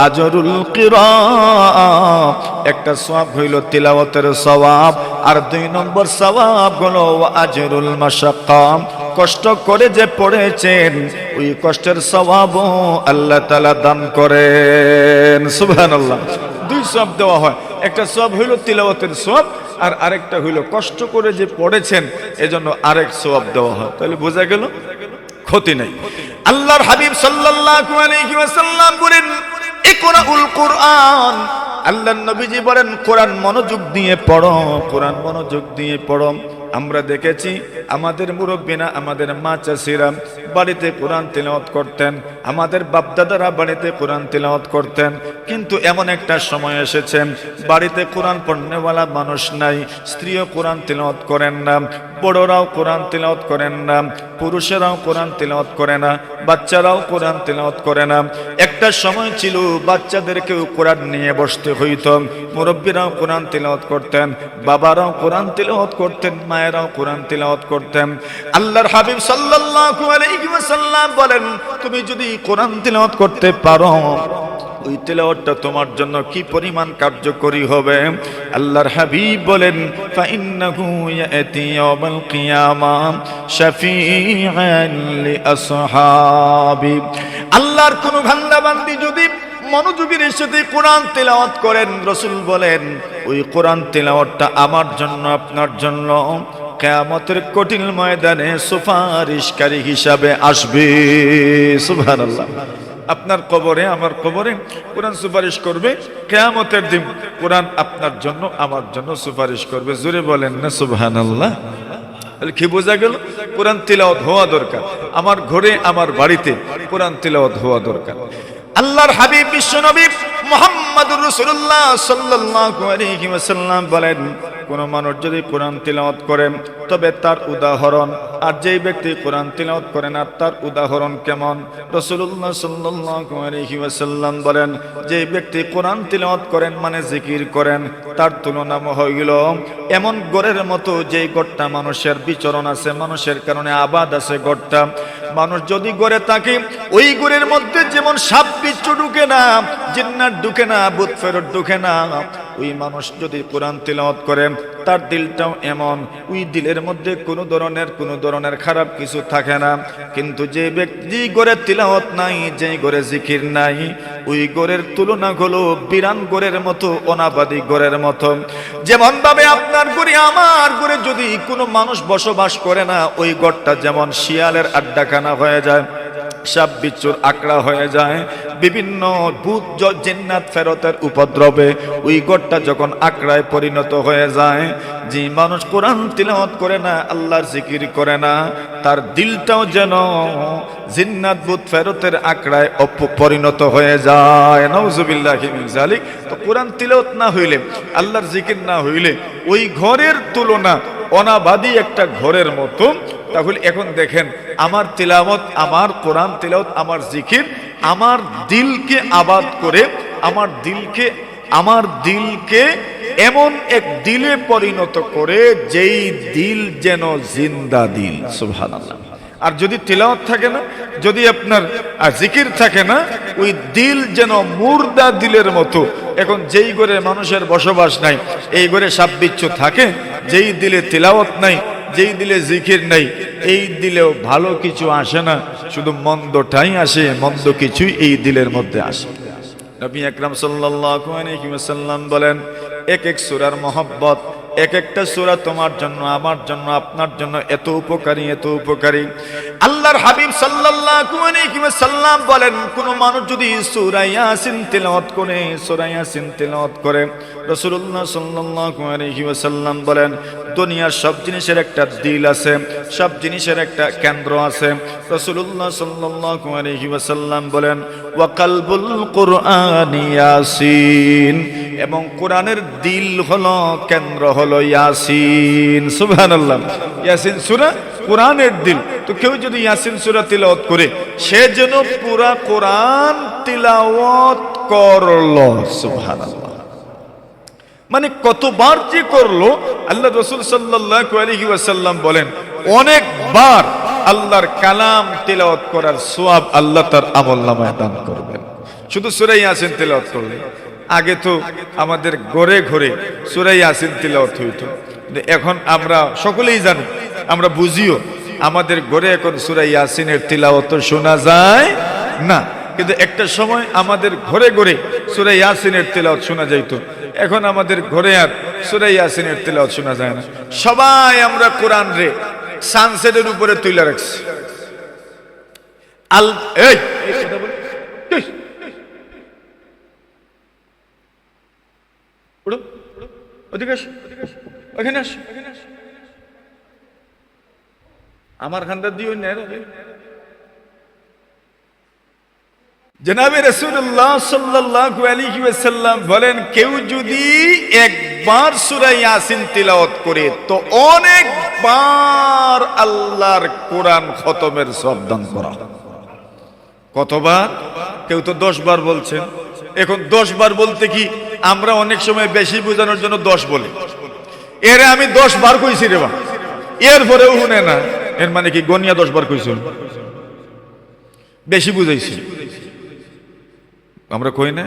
আজরুল কিরাত, একটা সওয়াব হইল তিলাওয়াতের সওয়াব, আর 2 নম্বর সওয়াব হলো আজরুল মাশাক্কা, কষ্ট করে যে পড়েছেন ওই কষ্টের সওয়াবও আল্লাহ তাআলা দান করেন। সুবহানাল্লাহ। দুই সওয়াব দেওয়া হয়, একটা সওয়াব হইল তিলাওয়াতের সওয়াব, আর আরেকটা হইল কষ্ট করে যে পড়েছেন এজন্য আরেক সওয়াব দেওয়া হয়। তাহলে বোঝা গেল ক্ষতি নাই। আল্লাহর হাবিব সাল্লাল্লাহু আলাইহি ওয়াসাল্লাম বলেন ইকরাউল কুরআন, আল্লাহর নবীজি বলেন কোরআন মনোযোগ দিয়ে পড়ো, কোরআন মনোযোগ দিয়ে পড়ো। আমরা দেখেছি আমাদের মুরব্বিনা, আমাদের মা চাচিরা বাড়িতে কোরআন তিলাওয়াত করতেন, আমাদের বাপদাদারা বাড়িতে কোরআন তিলাওয়াত করতেন। কিন্তু এমন একটা সময় এসেছে বাড়িতে কোরআন পড়নেওয়ালা মানুষ নাই, স্ত্রীও কোরআন তিলাওয়াত করেন না, বড়রাও কোরআন তিলাওয়াত করেন না, পুরুষেরাও কোরআন তিলাওয়াত করে না, বাচ্চারাও কোরআন তিলাওয়াত করে না। একটা সময় ছিল বাচ্চাদেরকেও কোরআন নিয়ে বসতে হইতো, মুরব্বীরাও কোরআন তিলাওয়াত করতেন, বাবারাও কোরআন তিলাওয়াত করতেন, মায়েরাও কোরআন তিলাওয়াত করতেন। আল্লাহর হাবিব সাল্লাল্লাহু আলাইহি ওয়াসাল্লাম বলেন তুমি যদি কোরআন তিলাওয়াত করতে পারো ওই তিলাওয়াতটা তোমার জন্য কি পরিমাণ কার্যকরী হবে। আল্লাহর হাবিব বলেন ফাইন্নাহু ইয়াতি ইয়াউমাল কিয়ামা শাফিআন লিআসহাবি। আল্লাহর কোন বান্দা বান্দি যদি মনোযোগের সাথে কোরআন তেলাওয়াত করেন, রাসূল বলেন ওই কোরআন তেলাওয়াতটা আমার জন্য আপনার জন্য কিয়ামতের কঠিন ময়দানে সুপারিশকারী হিসাবে আসবে। সুবহানাল্লাহ। আপনার কবরে আমার কবরে কোরআন সুপারিশ করবে কিয়ামতের দিন, কোরআন আপনার জন্য আমার জন্য সুপারিশ করবে। জোরে বলেন না সুবহানাল্লাহ। তাহলে কি বোঝা গেল? কোরআন তিলাওয়াত হওয়া দরকার, আমার ঘরে আমার বাড়িতে কোরআন তিলাওয়াত হওয়া দরকার। আল্লাহর হাবিব বিশ্বনবী মুহাম্মদুর রাসূলুল্লাহ সাল্লাল্লাহু আলাইহি ওয়াসাল্লাম বলেন কোন মানুষ যদি কোরআন তিলাওয়াত করে তবে তার উদাহরণ আর যেই ব্যক্তি কোরআন তিলাওয়াত করে না তার উদাহরণ কেমন। রাসূলুল্লাহ সাল্লাল্লাহু আলাইহি ওয়াসাল্লাম বলেন যেই ব্যক্তি কোরআন তিলাওয়াত করেন মানে জিকির করেন তার তুলনা হইল এমন গড়ের মতো যেই গড়টা মানুষের বিচরণ আছে, মানুষের কারণে আবাদ আছে গড়টা। মানুষ যদি গড়ে থাকে ওই গড়ের মধ্যে যেমন সাপ বিচ্ছু ঢুকে না, জিন্নাত ঢুকে না, ভূত ফেরত ঢুকে না, ওই মানুষ যদি কোরআন তিলাওয়াত করে তার দিলটাও এমন, ওই দিলের মধ্যে কোনো ধরনের খারাপ কিছু থাকে না। কিন্তু যে ব্যক্তি গড়ে তিলাওয়াত নাই, যে গড়ে জিকির নাই, ওই গড়ের তুলনা হলো বিরান গড়ের মতো, অনাবাদী গড়ের মতো। যেমন ভাবে আপনার গড়ে আমার গড়ে যদি কোনো মানুষ বসবাস করে না, ওই গড়টা যেমন শিয়ালের আড্ডাখানা হয়ে যায়, সাপ বিচ্ছুর আকড়া হয়ে যায়, বিভিন্ন ভূত জিন্নাত ফেরতের উপদ্রবে ওই গড়টা যখন আকড়ায় পরিণত হয়ে যায়, যে মানুষ কোরআন তিলাওয়াত করে না, আল্লাহর জিকির করে না, তার দিলটাও যেন জিন্নাত ভূত ফেরতের আকড়ায় পরিণত হয়ে যায়। নাউজুবিল্লাহি মিন যালিক। তো কোরআন তিলাওয়াত না হইলে, আল্লাহর জিকির না হইলে ওই ঘরের তুলনা অনাবাদী একটা ঘরের মতো। তাহলে এখন দেখেন আমার তিলাওয়াত, আমার কোরআন তিলাওয়াত, আমার জিকির আমার দিলকে আবাদ করে, আমার দিলকে এমন এক দিলে পরিণত করে যেই দিল যেন জিন্দা দিল। সুবহানাল্লাহ। আর যদি তিলাওয়াত থাকে না, যদি আপনার জিকির থাকে না, ওই দিল যেন মুর্দা দিলের মতো। এখন যেই ঘরে মানুষের বসবাস নাই, এই ঘরে সাপ বিচ্ছু থাকে। যেই দিলে তিলাওয়াত নাই, যেই দিলে জিকির নাই, এই দিলেও ভালো কিছু আসে না, শুধু মন্দটাই আসে, মন্দ কিছুই এই দিলের মধ্যে আসে। নবী আকরাম সাল্লাল্লাহু আলাইহি ওয়াসাল্লাম বলেন এক এক সূরার মহব্বত, এক একটা সূরা তোমার জন্য, আমার জন্য, আপনার জন্য এত উপকারী, এত উপকারী। আল্লাহর হাবিব সাল্লাল্লাহু আলাইহি ওয়াসাল্লাম বলেন কোন মানুষ যদি সূরা ইয়াসিন তিলাওয়াত করে, সূরা ইয়াসিন তিলাওয়াত করে, রাসূলুল্লাহ সাল্লাল্লাহু আলাইহি ওয়াসাল্লাম বলেন দুনিয়ার সব জিনিসের একটা দিল আছে, সব জিনিসের একটা কেন্দ্র আছে। রাসূলুল্লাহ সাল্লাল্লাহু আলাইহি ওয়াসাল্লাম বলেন ওয়া কালবুল কুরআনি ইয়াসিন, এবং কোরআনের দিল হলো, কেন্দ্র হলো ইয়াসিন। সুবহানাল্লাহ। ইয়াসিন সূরা কোরআনের দিল। তো কেউ যদি ইয়াসিন সূরা তিলাওয়াত করে সে যেন পুরা কোরআন তিলাওয়াত করলো। সুবহানাল্লাহ। মানে কতবার যে করলো, আল্লাহ রাসূল সাল্লাল্লাহু আলাইহি ওয়াসাল্লাম বলেন অনেকবার আল্লাহর কালাম তিলাওয়াত করার সওয়াব আল্লাহ তার আমলনামায় দান করবেন শুধু সূরা ইয়াসিন তিলাওয়াত করলে। আগে তো আমাদের ঘরে ঘরে সূরা ইয়াসিন তিলাওয়াত হইতো, এখন আমরা সকলেই জানি, আমরা বুঝিও, আমাদের ঘরে এখন সূরা ইয়াসিনের তিলাওয়াত শোনা যায় না, কিন্তু একটা সময় আমাদের ঘরে ঘরে সূরা ইয়াসিনের তিলাওয়াত শোনা যাইতো। এখন আমাদের ঘরে আর সূরা ইয়াসিনের তিলাওয়াত শোনা যায় না। সবাই আমরা কোরআন রে সানসেটের উপরে তুলে রাখছি। এই কথা বল, উঠো ওদিকে আসো, ওখানে আসো, আমার খানটা দিও না। জনাবে রাসূলুল্লাহ সাল্লাল্লাহু আলাইহি ওয়াসাল্লাম বলেন, কেউ যদি একবার সূরা ইয়াসিন তিলাওয়াত করে তো অনেকবার আল্লাহর কোরআন খতমের সওয়াব দান করা। কতবার? কেউ তো 10 বার বলছেন। এখন 10 বার বলতে কি আমরা অনেক সময় বেশি বোঝানোর জন্য 10 বলি। এরে আমি 10 বার কইছি রে বা, এরপরেও শুনে না, এর মানে কি গনিয়া 10 বার কইছি, বেশি বুঝাইছি। আমরা কই না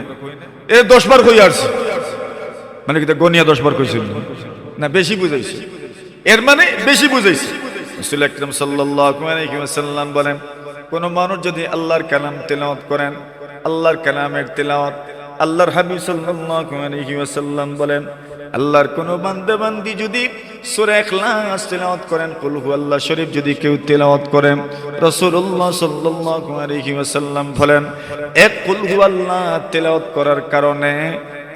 এ 10 বার কই আসছে, মানে কি গনিয়া 10 বার কইছি না, বেশি বুঝাইছি, এর মানে বেশি বুঝাইছি। রাসূল আকরাম সাল্লাল্লাহু আলাইহি ওয়াসাল্লাম বলেন, কোন মানুষ যদি আল্লাহর কালাম তেলাওয়াত করেন, আল্লাহর কালামের তেলাওয়াত, আল্লাহর হাবিব সাল্লাল্লাহু আলাইহি ওয়াসাল্লাম বলেন, আল্লাহর কোন বান্দা বান্দি যদি সূরা ইখলাস তেলাওয়াত করেন, কুল হুয়াল্লাহ শরীফ যদি কেউ তেলাওয়াত করেন, রাসূলুল্লাহ সাল্লাল্লাহু আলাইহি ওয়াসাল্লাম বলেন, এক কুল হুয়াল্লাহ তেলাওয়াত করার কারণে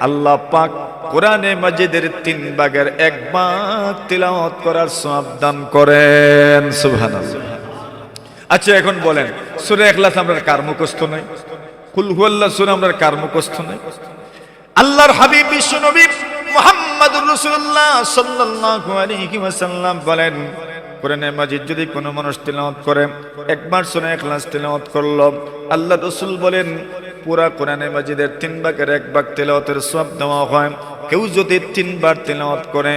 আল্লাহ পাক কোরআনে মাজিদের 3 ভাগের 1 ভাগ তেলাওয়াত করার সওয়াব দান করেন। সুবহানাল্লাহ। আচ্ছা এখন বলেন, সূরা ইখলাস আমরা কার মুখস্থ নাই? কুল হুয়াল্লাহ সূরা আমরা কার মুখস্থ নাই? আল্লাহর হাবিব বিশ্বনবী মুহাম্মদুর রাসূলুল্লাহ সাল্লাল্লাহু আলাইহি ওয়াসাল্লাম বলেন, কোরআনে মাজিদ যদি কোনো মানুষ তেলাওয়াত করে, একবার সূরা ইখলাস তেলাওয়াত করলো, আল্লাহ রাসূল বলেন পুরা কোরআনে মাজিদের 3 ভাগের 1 ভাগ তেলাওয়াতের সওয়াব দেওয়া হয়। কেউ যদি 3 বার তেলাওয়াত করে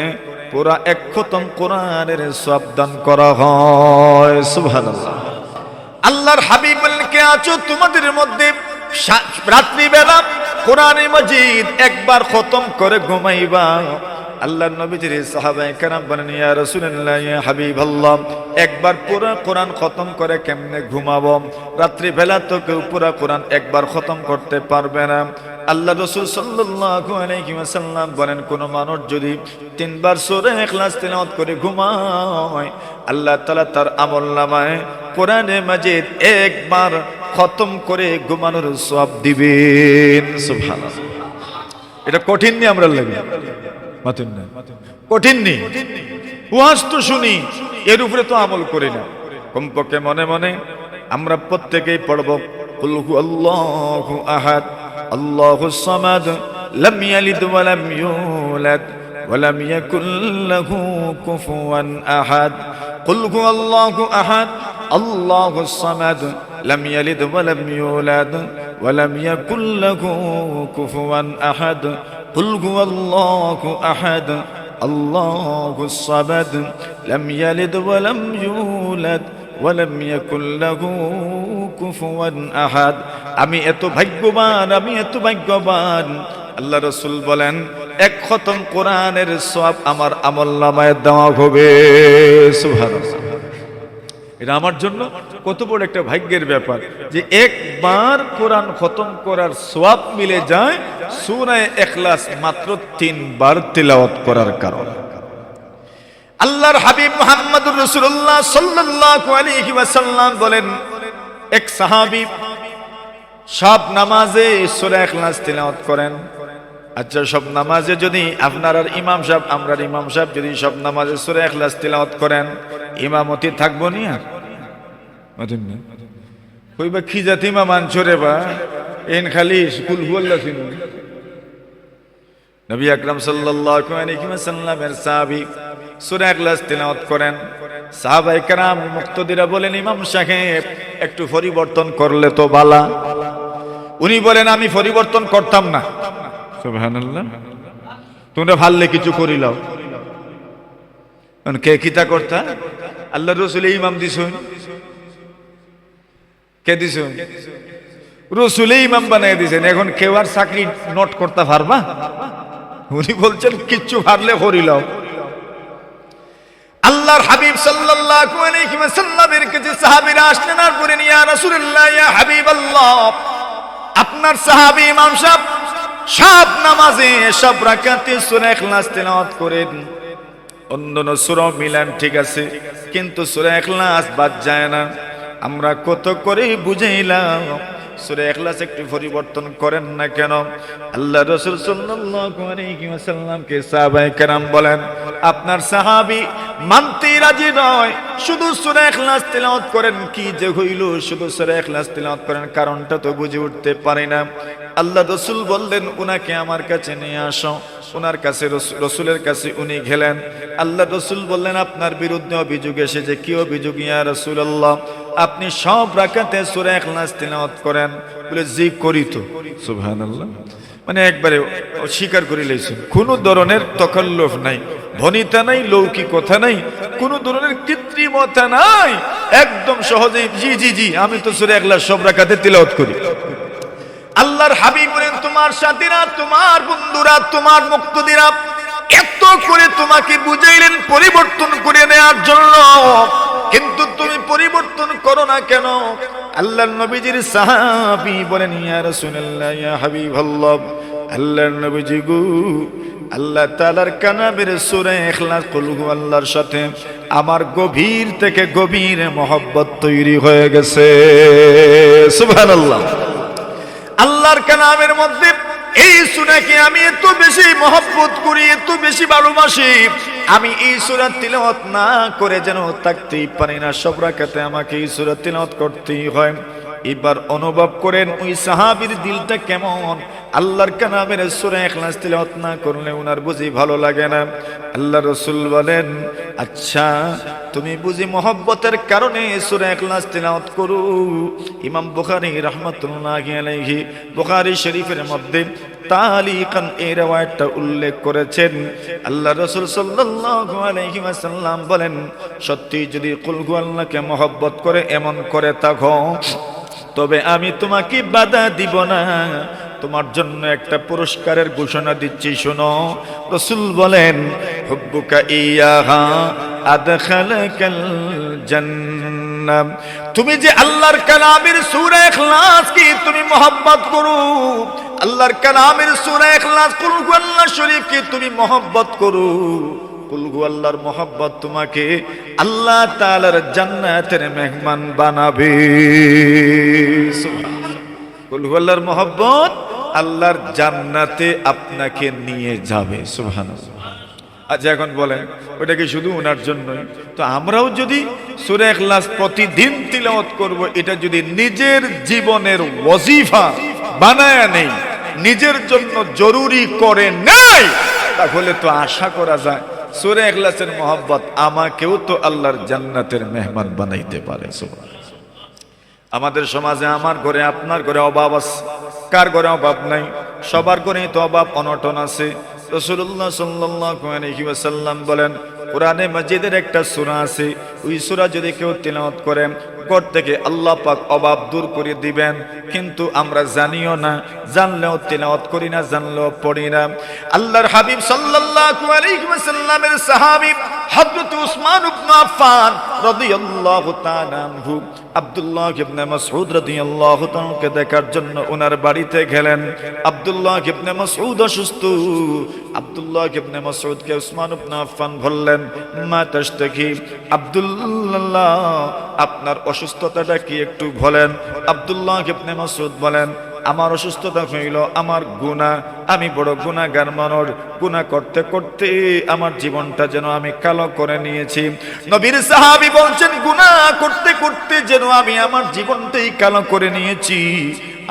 পুরা 1 খতম কোরআনের সওয়াব দান করা হয়। সুবহানাল্লাহ। আল্লাহর হাবিব বলেন, কে আছো তোমাদের মধ্যে রাত্রিবেলা কোরআনে মাজিদ একবার খতম করে ঘুমাইবা? আল্লাহর নবীজির সাহাবায়ে কেরাম বলেন, ইয়া রাসূলুল্লাহ, ইয়া হাবিবাল্লাহ, একবার পুরো কোরআন খতম করে কেমনে ঘুমাবো? রাত্রিবেলা তো কেউ পুরো কোরআন একবার খতম করতে পারবে না। আল্লাহ রাসূল সাল্লাল্লাহু আলাইহি ওয়াসাল্লাম বলেন, কোন মানুষ যদি 3 বার সূরা ইখলাস তেলাওয়াত করে ঘুমায়, আল্লাহ তাআলা তার আমলনামায় কোরআনে মাজিদ একবার খতম করে ঘুমানোর সওয়াব দিবেন। সুবহানাল্লাহ। এটা কঠিন নি আমরা লাগি মাতুন না, কঠিন নি। ওয়াজ তো শুনি, এর উপরে তো আমল করি না। কমপক্ষে মনে মনে আমরা প্রত্যেকেই পড়ব, কুল হুয়াল্লাহু আহাদ আল্লাহুস সামাদ লাম ইয়ালিদ ওয়া লাম ইউলাদ ওয়া লাম ইয়াকুল লাহু কুফুয়ান আহাদ। কুল হুয়াল্লাহু আহাদ আল্লাহুস সামাদ লাম ইয়ালিদ ওয়া লাম ইউলাদ ওয়া লাম ইয়াকুল লাহু কুফুয়ান আহাদ। কুল হুয়াল্লাহু আহাদ আল্লাহুস সামাদ লাম ইয়ালিদ ওয়া লাম ইউলাদ ওয়া লাম ইয়াকুল লাহু কুফুয়ান আহাদ। আমি এত ভাগ্যবান, আমি এত ভাগ্যবান। আল্লাহ রাসূল বলেন, 1 খতম কোরআনের সওয়াব আমার আমলনামায় দেওয়া হবে। সুবহানাল্লাহ। এটা আমার জন্য কত বড় একটা ভাগ্যের ব্যাপার যে একবার কোরআন খতম করার সওয়াব মিলে যায় সূরা ইখলাস মাত্র 3 বার তেলাওয়াত করার কারণে। আল্লাহর হাবিব মুহাম্মদুর রাসূলুল্লাহ সাল্লাল্লাহু আলাইহি ওয়াসাল্লাম বলেন, এক সাহাবী সব নামাজে সূরা ইখলাস তেলাওয়াত করেন। আচ্ছা, সব নামাজে যদি আপনার আর ইমাম সাহেব, আমরার ইমাম সাহেব যদি সব নামাজে সূরা ইখলাস তেলাওয়াত করেন, ইমামতি থাকবো নি? আর মাতুন না কইবা কি জাতি ইমাম আনছরে বা এন খালি কুল হুয়াল্লাহ শুনুন। নবী আকরাম সাল্লাল্লাহু আলাইহি ওয়াসাল্লামের সাহাবী সূরা ইখলাস তেলাওয়াত করেন। সাহাবায়ে কেরাম মুক্তাদিরা বলেন, ইমাম সাহেব একটু পরিবর্তন করলে তো ভালো। উনি বলেন, আমি পরিবর্তন করতাম না। সুবহানাল্লাহ। তোমরা ভাললে কিছু করিলাও, কে কিতা করতা? আল্লাহর রাসূল ইমাম দিছুন, কে দিছুন? রাসূল ইমাম বানায় দিছেন। এখন কেউ আর চাকরি নোট করতে পারবা? উনি বলছেন কিচ্ছু পারলে করিলাও। আল্লাহ আল্লাহর হাবিব সাল্লাল্লাহু আলাইহি ওয়াসাল্লামের কাছে সাহাবীরা আসলেন আর বলেন, ইয়া রাসূলুল্লাহ, ইয়া হাবিবাল্লাহ, আপনার সাহাবী ইমাম সাহেব সব নামাজে সব রাকাতে সূরা ইখলাস তেলাওয়াত করেন, অন্যান্য সূরা মিলান ঠিক আছে, কিন্তু সূরা ইখলাস বাদ যায় না। আমরা কত করে বুঝাইলাম, সূরা ইখলাস একটু পরিবর্তন করেন না কেন? আল্লাহ রাসূল সাল্লাল্লাহু আলাইহি ওয়াসাল্লামকে সাহাবায়ে কেরাম বলেন, আপনার সাহাবী মানতে রাজি নয়, শুধু সূরা ইখলাস তেলাওয়াত করেন। কি যে হইল, শুধু সূরা ইখলাস তেলাওয়াত করেন, কারণটা তো বুঝে উঠতে পারি না। আল্লাহ রাসূল বললেন, উনাকে আমার কাছে নিয়ে আসো। ওনার কাছে রাসূলের কাছে উনি গেলেন। আল্লাহ রাসূল বললেন, আপনার বিরুদ্ধে অভিযোগ এসেছে। কি অভিযোগ ইয়া রাসূলুল্লাহ? আপনি সব রাকাতে সূরা ইখলাস তেলাওয়াত করেন। বলে, জি করি তো। সুবহানাল্লাহ, মানে একবারে স্বীকার করে লইছেন, কোনো ধরনের তকাল্লুফ নাই, ভনিতা নাই, লৌকিকতা নাই, কোনো ধরনের কৃত্রিমতা নাই, একদম সহজেই জি জি জি আমি তো সূরা ইখলাস সব রাকাতে তিলাওয়াত করি। আল্লাহর হাবিব বলেন, তোমার সাথীরা, তোমার বন্ধুরা, তোমার মুক্তদিরা এত করে তোমাকে বুঝাইলেন পরিবর্তন করে নেওয়ার জন্য, কিন্তু তুমি পরিবর্তন করো না কেন? আল্লাহর নবীজির সাহাবী বলেন, ইয়া রাসূলুল্লাহ, ইয়া হাবিবাল্লাহ, আল্লাহর নবীজি গো, আল্লাহ তাআলার কালামের সূরা ইখলাস কুল হুয়াল্লাহর সাথে আমার গভীর থেকে গভীর মহব্বত তৈরি হয়ে গেছে। সুবহানাল্লাহ, আল্লাহর কালামের মধ্যে এই সূরাকে আমি এত বেশি মহব্বত করি, এত বেশি ভালোবাসি, আমি এই সূরা তিলাওয়াত না করে যেন থাকতেই পারি না। সব রাকাতে আমাকে এই সূরা তিলাওয়াত করতেই হয়। এবার অনুভব করেন ওই সাহাবীর দিলটা কেমন। আল্লাহর কালামের সূরা ইখলাস তিলাওয়াত না করলে ওনার বুঝি ভালো লাগে না। আল্লাহ রাসূল বলেন, আচ্ছা তুমি বুঝি মহব্বতের কারণে সূরা ইখলাস তিলাওয়াত করো। ইমাম বুখারী রাহমাতুল্লাহি আলাইহি বুখারী শরীফের মধ্যে তালিকান এই riwayatটা উল্লেখ করেছেন। আল্লাহ রাসূল সাল্লাল্লাহু আলাইহি ওয়াসাল্লাম বলেন, সত্যি যদি কুল হুয়াল্লাহকে মহব্বত করে এমন করে থাকো, তবে আমি তোমাকে বাধা দিব না, তোমার জন্য একটা পুরস্কারের ঘোষণা দিচ্ছি, শোনো। রাসূল বলেন, হুব্বুকা ইয়াহা আদখালাকাল জান্নাহ, তুমি যে আল্লাহর কালামের সূরা ইখলাস কি তুমি মহব্বত করো, আল্লাহর কালামের সূরা ইখলাস কুল হুয়াল্লাহ শরীফ কি তুমি মহব্বত করো, কুল হুয়াল্লাহর মহব্বত তোমাকে আল্লাহ তাআলার জান্নাতের মেহমান বানাবে। সুবহানাল্লাহ, কুল হুয়াল্লাহর মহব্বত আল্লাহর জান্নাতে আপনাকে নিয়ে যাবে। সুবহানাল্লাহ। আচ্ছা এখন বলেন, ওটা কি শুধু ওনার জন্যই? তো আমরাও যদি সূরা ইখলাস প্রতিদিন তিলাওয়াত করব, এটা যদি নিজের জীবনের ওয়াজিফা বানায়া নেই, নিজের জন্য জরুরি করে নেই, তাহলে তো আশা করা যায় সূরা ইখলাসের মহব্বত আমাকেও তো আল্লাহর জান্নাতের মেহমান বানাইতে পারে। সুবহানাল্লাহ। আমাদের সমাজে আমার ঘরে আপনার ঘরে অভাব আছে, কার ঘরে অভাব নাই? সবার ঘরেই তো অভাব অনটন আছে। রাসূলুল্লাহ সাল্লাল্লাহু আলাইহি ওয়াসাল্লাম বলেন, কোরআনে মাজিদের একটা সূরা আছে, ওই সূরা যদি কেউ তিলাওয়াত করে ঘর থেকে আল্লাহ পাক অভাব দূর করে দিবেন। কিন্তু আমরা জানিও না, জানলেও তিলাওয়াত করি না, জানলেও পড়ি না। আল্লাহর হাবিব সাল্লাল্লাহু আলাইহি ওয়াসাল্লামের সাহাবী হযরত উসমান ইবনে আফফান রাদিয়াল্লাহু তাআলা আনহু আব্দুল্লাহ ইবনে মাসউদ রাদিয়াল্লাহু তাআলাকে দেখার জন্য ওনার বাড়িতে গেলেন। আব্দুল্লাহ ইবনে মাসউদ অসুস্থ। আব্দুল্লাহ ইবনে মাসউদকে উসমান ইবনে আফফান বললেন, মা তাশতাকি, আব্দুল্লাহ আপনার অসুস্থতাটা কি একটু বলেন। আব্দুল্লাহ ইবনে মাসউদ বলেন, আমার অসুস্থতা হইল আমার গুনাহ, আমি বড় গুনাহগার মানুষ, গুনাহ করতে করতে আমার জীবনটা যেন আমি কালো করে নিয়েছি। নবীর সাহাবী বলছেন, গুনাহ করতে করতে যেন আমি আমার জীবনটাই কালো করে নিয়েছি।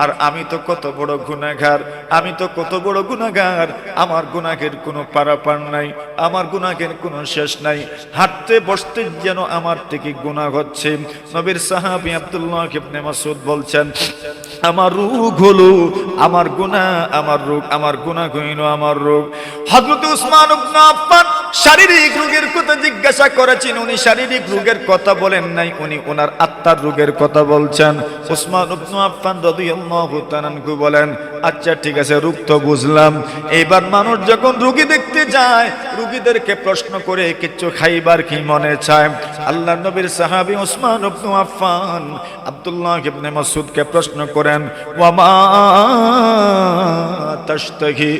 আর আমি তো কত বড় গুনাহগার, আমি তো কত বড় গুনাহগার, আমার গুনাহের কোনো পারাপার নাই, আমার গুনাহের কোনো শেষ নাই। হাঁটতে বসতে যেন আমার থেকে গুনাহ হচ্ছে। নবীর সাহাবী আব্দুল্লাহ ইবনে মাসউদ বলছেন, আমার রোগ হলো আমার গুনাহ, আমার রোগ, আমার গুনাহ হইল আমার রোগ। হযরত উসমান ইবনে আফফান শারীরিক রোগের কথা জিজ্ঞাসা করেছেন, উনি শারীরিক রোগের কথা বলেন নাই, উনি ওনার আত্মার রোগের কথা বলছেন। উসমান ইবনে আফফান রাদিয়াল্লাহু রাদিয়াল্লাহু তাআলা আনহু বলেন, আচ্ছা ঠিক আছে, রোগ তো বুঝলাম, এইবার মানুষ যখন রোগী দেখতে যায় রোগীদেরকে প্রশ্ন করে কিছু খাইবার কি মনে চায়? আল্লাহর নবীর সাহাবী উসমান ইবনে আফফান আব্দুল্লাহ ইবনে মাসউদকে প্রশ্ন করেন, ওয়ামা তাশতাহি,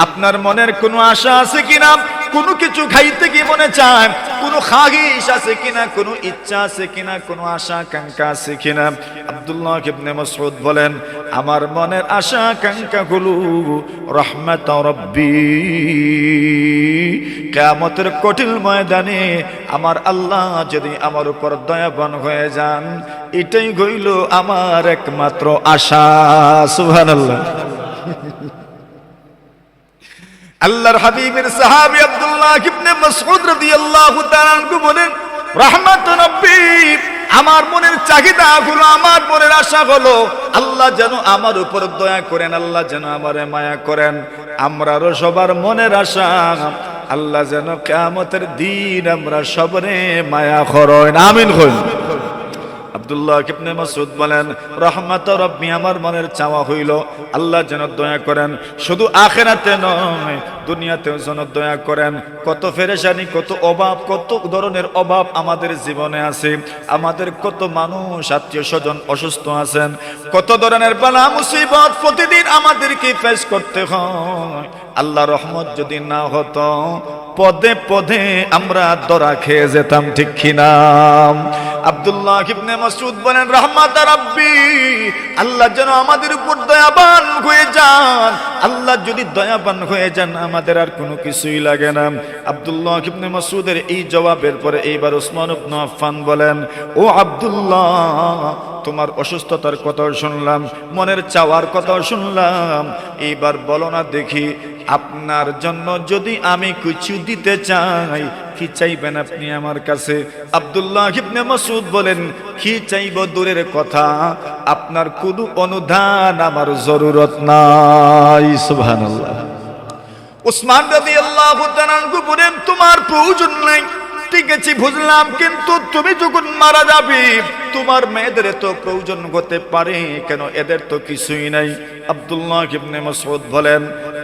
আপনার মনের কোনো আশা আছে কিনা? কোনো কিছু খাইতে কি মনে চায়? কোনো খাহিশ আছে কিনা? কোনো ইচ্ছা আছে কিনা? কোনো আশা আকাঙ্ক্ষা আছে কিনা? আব্দুল্লাহ ইবনে মাসউদ বলেন, আমার মনের আশা আকাঙ্ক্ষা গুলো রহমত রব্বি, কিয়ামতের কঠিন ময়দানে আমার আল্লাহ যদি আমার উপর দয়াবান হয়ে যান, এটাই হইল আমার একমাত্র আশা। সুবহানাল্লাহ। আল্লাহর হাবিবের সাহাবী আব্দুল্লাহ ইবনে মাসউদ রাদিয়াল্লাহু তাআলা আনহু বলেন, রহমত রব্বি, আমার মনের চাহিদা হলো, আমার মনের আশা হলো আল্লাহ যেন আমার উপর দয়া করেন, আল্লাহ যেন আমারে মায়া করেন। আমরারও সবার মনের আশা আল্লাহ যেন কিয়ামতের দিন আমরা সবরে মায়া করেন। আমিন কইন। আব্দুল্লাহ ইবনে মাসউদ বলেন, রহমত রব্বি, আমার মনের চাওয়া হইল আল্লাহ যেন দয়া করেন, শুধু আখিরাতে নয় দুনিয়াতেও যেন দয়া করেন। কত পেরেশানি, কত অভাব, কত ধরনের অভাব আমাদের জীবনে আছে, আমাদের কত মানুষ আত্মীয় স্বজন অসুস্থ আছেন, কত ধরনের বালা মুসিবত প্রতিদিন আমাদেরকে ফেস করতে হয়। আল্লাহ রহমত যদি না হতো পদে পদে আমরা ধরা খেয়ে যেতাম, ঠিক কিনা? আব্দুল্লাহ ইবনে মাসউদ বলেন, রহমত রাব্বি, আল্লাহ যেন আমাদের উপর দয়াবান হয়ে যান। আল্লাহ যদি দয়াবান হয়ে যান আমাদের আর কোনো কিছুই লাগে না। আব্দুল্লাহ ইবনে মাসউদের এই জবাবের পরে এইবার উসমান ইবনে আফফান বলেন, ও আব্দুল্লাহ, তোমার অসুস্থতার কথাও শুনলাম, মনের চাওয়ার কথাও শুনলাম, এইবার বলো না দেখি, আপনার জন্য যদি আমি কিছু দিতে চাই কি চাইবেন আপনি আমার কাছে? আব্দুল্লাহ ইবনে মাসউদ বলেন, কি চাইব দূরের কথা, আপনার কোনো অনুদান আমার জরুরত নাই। সুবহানাল্লাহ। উসমান রাদিয়াল্লাহু তাআলা বলেন, তোমার প্রয়োজন নাই, ঠিক আছে বুঝলাম, কিন্তু তুমি যখন মারা যাবে তোমার মেয়েদের তো প্রয়োজন হতে পারে, কেন এদের তো কিছুই নাই। আব্দুল্লাহ ইবনে মাসউদ বলেন,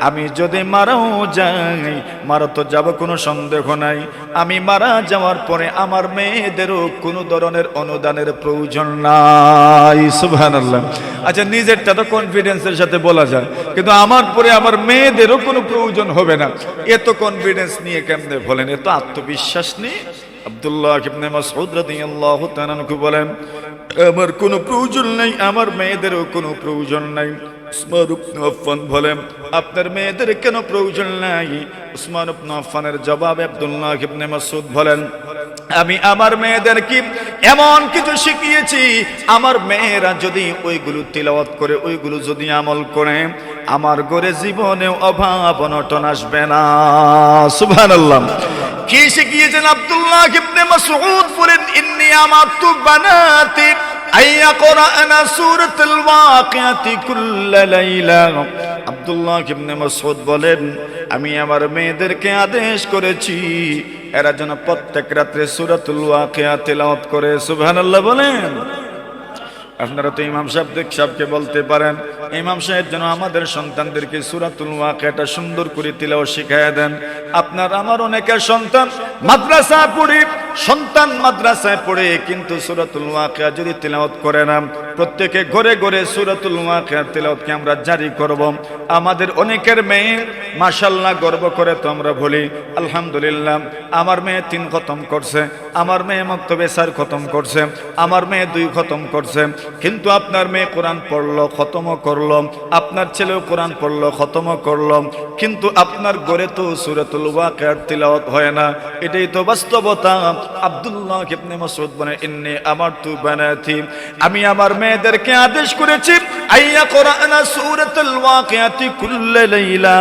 আমি যদি মারাও যাই, মারা তো যাব কোনো সন্দেহ নাই, আমি মারা যাওয়ার পরে আমার মেয়েদেরও কোনো ধরনের অনুদানের প্রয়োজন নাই। সুবহানাল্লাহ। আচ্ছা, নিজেরটা তো কনফিডেন্সের সাথে বলা যায়, কিন্তু আমার পরে আমার মেয়েদেরও কোনো প্রয়োজন হবে না, এত কনফিডেন্স নিয়ে কেমনে বলেন? এত আত্মবিশ্বাস নেই। আব্দুল্লাহ ইবনে মাসউদ রাদিয়াল্লাহু তাআলা আনহু বলেন, আমার কোনো প্রয়োজন নাই, আমার মেয়েদেরও কোনো প্রয়োজন নাই। উসমান ইবনে আফফান বলেন, আপনার মেয়েদের কেন প্রয়োজন নাই? উসমান ইবনে আফফানের জবাবে আব্দুল্লাহ ইবনে মাসউদ বলেন, আমি আমার মেয়েদেরকে এমন কিছু শিখিয়েছি, আমার মেয়েরা যদি ওইগুলো তিলাওয়াত করে, ওইগুলো যদি আমল করে, আমার ঘরে জীবনেও অভাব অনটন আসবে না। সুবহানাল্লাহ। কি শিখিয়েছেন আব্দুল্লাহ ইবনে মাসউদ বলেন, ইন্নী আমাতু বানাতি আইয়া কোরআনা সূরাতুল ওয়াকিয়াতি কুল্লা লাইলা। আব্দুল্লাহ ইবনে মাসউদ বলেন, আমি আমার মেয়েদেরকে আদেশ করেছি এরা যেন প্রত্যেক রাতে সূরাতুল ওয়াকিয়া তেলাওয়াত করে। সুবহানাল্লাহ বলেন। আপনারা তো ইমাম সাহেবকে বলতে পারেন, ইমাম সাহেব যেন আমাদের সন্তানদেরকে সূরাতুল ওয়াকিয়াটা সুন্দর করে তিলাওয়াত শিখায়া দেন। আপনার আমার অনেকের সন্তান মাদ্রাসায় পড়ে কিন্তু সূরাতুল ওয়াকিয়া যদি তিলাওয়াত করে না, প্রত্যেকে ঘরে ঘরে সূরাতুল ওয়াকিয়া তিলাওয়াতকে আমরা জারি করব। আমাদের অনেকের মেয়ে মাশাআল্লাহ গর্ব করে তো আমরা বলি, আলহামদুলিল্লাহ আমার মেয়ে 3 খতম করছে, আমার মেয়ে মক্তবে 4 খতম করছে, আমার মেয়ে 2 খতম করছে। কিন্তু আপনার মেয়ে কোরআন পড়লো, খতমও করলো, আপনার ছেলেও কোরআন পড়লো, খতমও করলো, কিন্তু আপনার ঘরে তো সূরাতুল ওয়াকিয়ার তিলাওয়াত হয় না। এটাই তো বাস্তবতা। আব্দুল্লাহ ইবনে মাসউদ বলেন, ইন্নী আমারতু বানাতি, আমি আমার মেয়েদেরকে আদেশ করেছি আইয়া কোরআনা সূরাতুল ওয়াকিয়াতি কুল্লা লাইলা,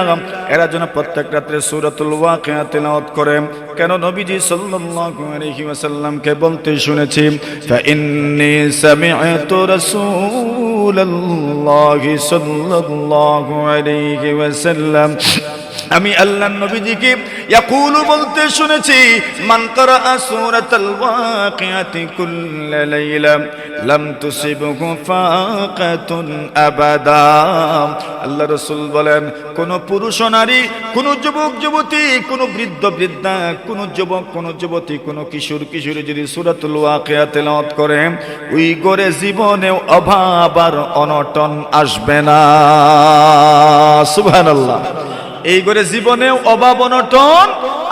এরা যেন প্রত্যেক রাতে সূরাতুল ওয়াকিয়া তিলাওয়াত করে। কেন? নবীজি সাল্লাল্লাহু আলাইহি ওয়াসাল্লামকে বলতে শুনেছি, ফা ইন্নী সামি'তু রাসূলুল্লাহি সাল্লাল্লাহু আলাইহি ওয়াসাল্লাম আমি আল্লাহর নবীজিকে ইয়াকুলু বলতে শুনেছি, মান ক্বারাআ সূরাতাল ওয়াকিয়াতি কুল্লা লাইলা লাম তুসিবহু ফাকাতুন আবাদা। আল্লাহ রাসূল বলেন, কোন পুরুষ নারী, কোন যুবক যুবতী, কোন বৃদ্ধ বৃদ্ধা, কোন যুবক কোন যুবতী, কোন কিশোর কিশোরী যদি সূরাতুল ওয়াকিয়া তেলাওয়াত করে, ওই ঘরে জীবনেও অভাব আর অনটন আসবে না। সুবহানাল্লাহ। এই ঘরে জীবনেও অভাব অনটন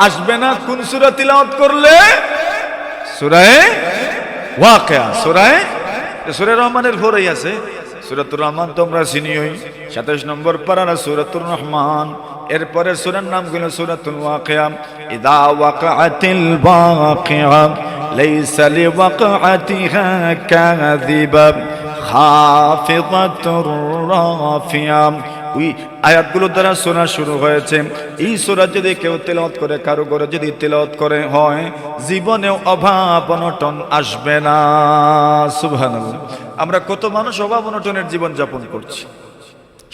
আসবে না। কোন সূরা তিলাওয়াত করলে? সূরা ওয়াকিয়া। সূরা রহমানের পরেই আছে সূরাতুর রহমান, তোমরা চিনিওই 27 নম্বর পারা সূরাতুর রহমান। এরপরে সূরার নাম হলো সূরাতুল ওয়াকিয়া। ইযা ওয়াকাআতিল ওয়াকিয়া লাইসা লিওয়াকাআতিহা কাযিবা খাফিদাতুর রাফিয়া। ওই আয়াতগুলো দ্বারা শোনা শুরু হয়েছে। এই সূরা যদি কেউ তেলাওয়াত করে, কারো ঘরে যদি তেলাওয়াত করে হয়, জীবনেও অভাব অনটন আসবে না। সুবহানাল্লাহ। আমরা কত মানুষ অভাব অনটনের জীবন যাপন করছি,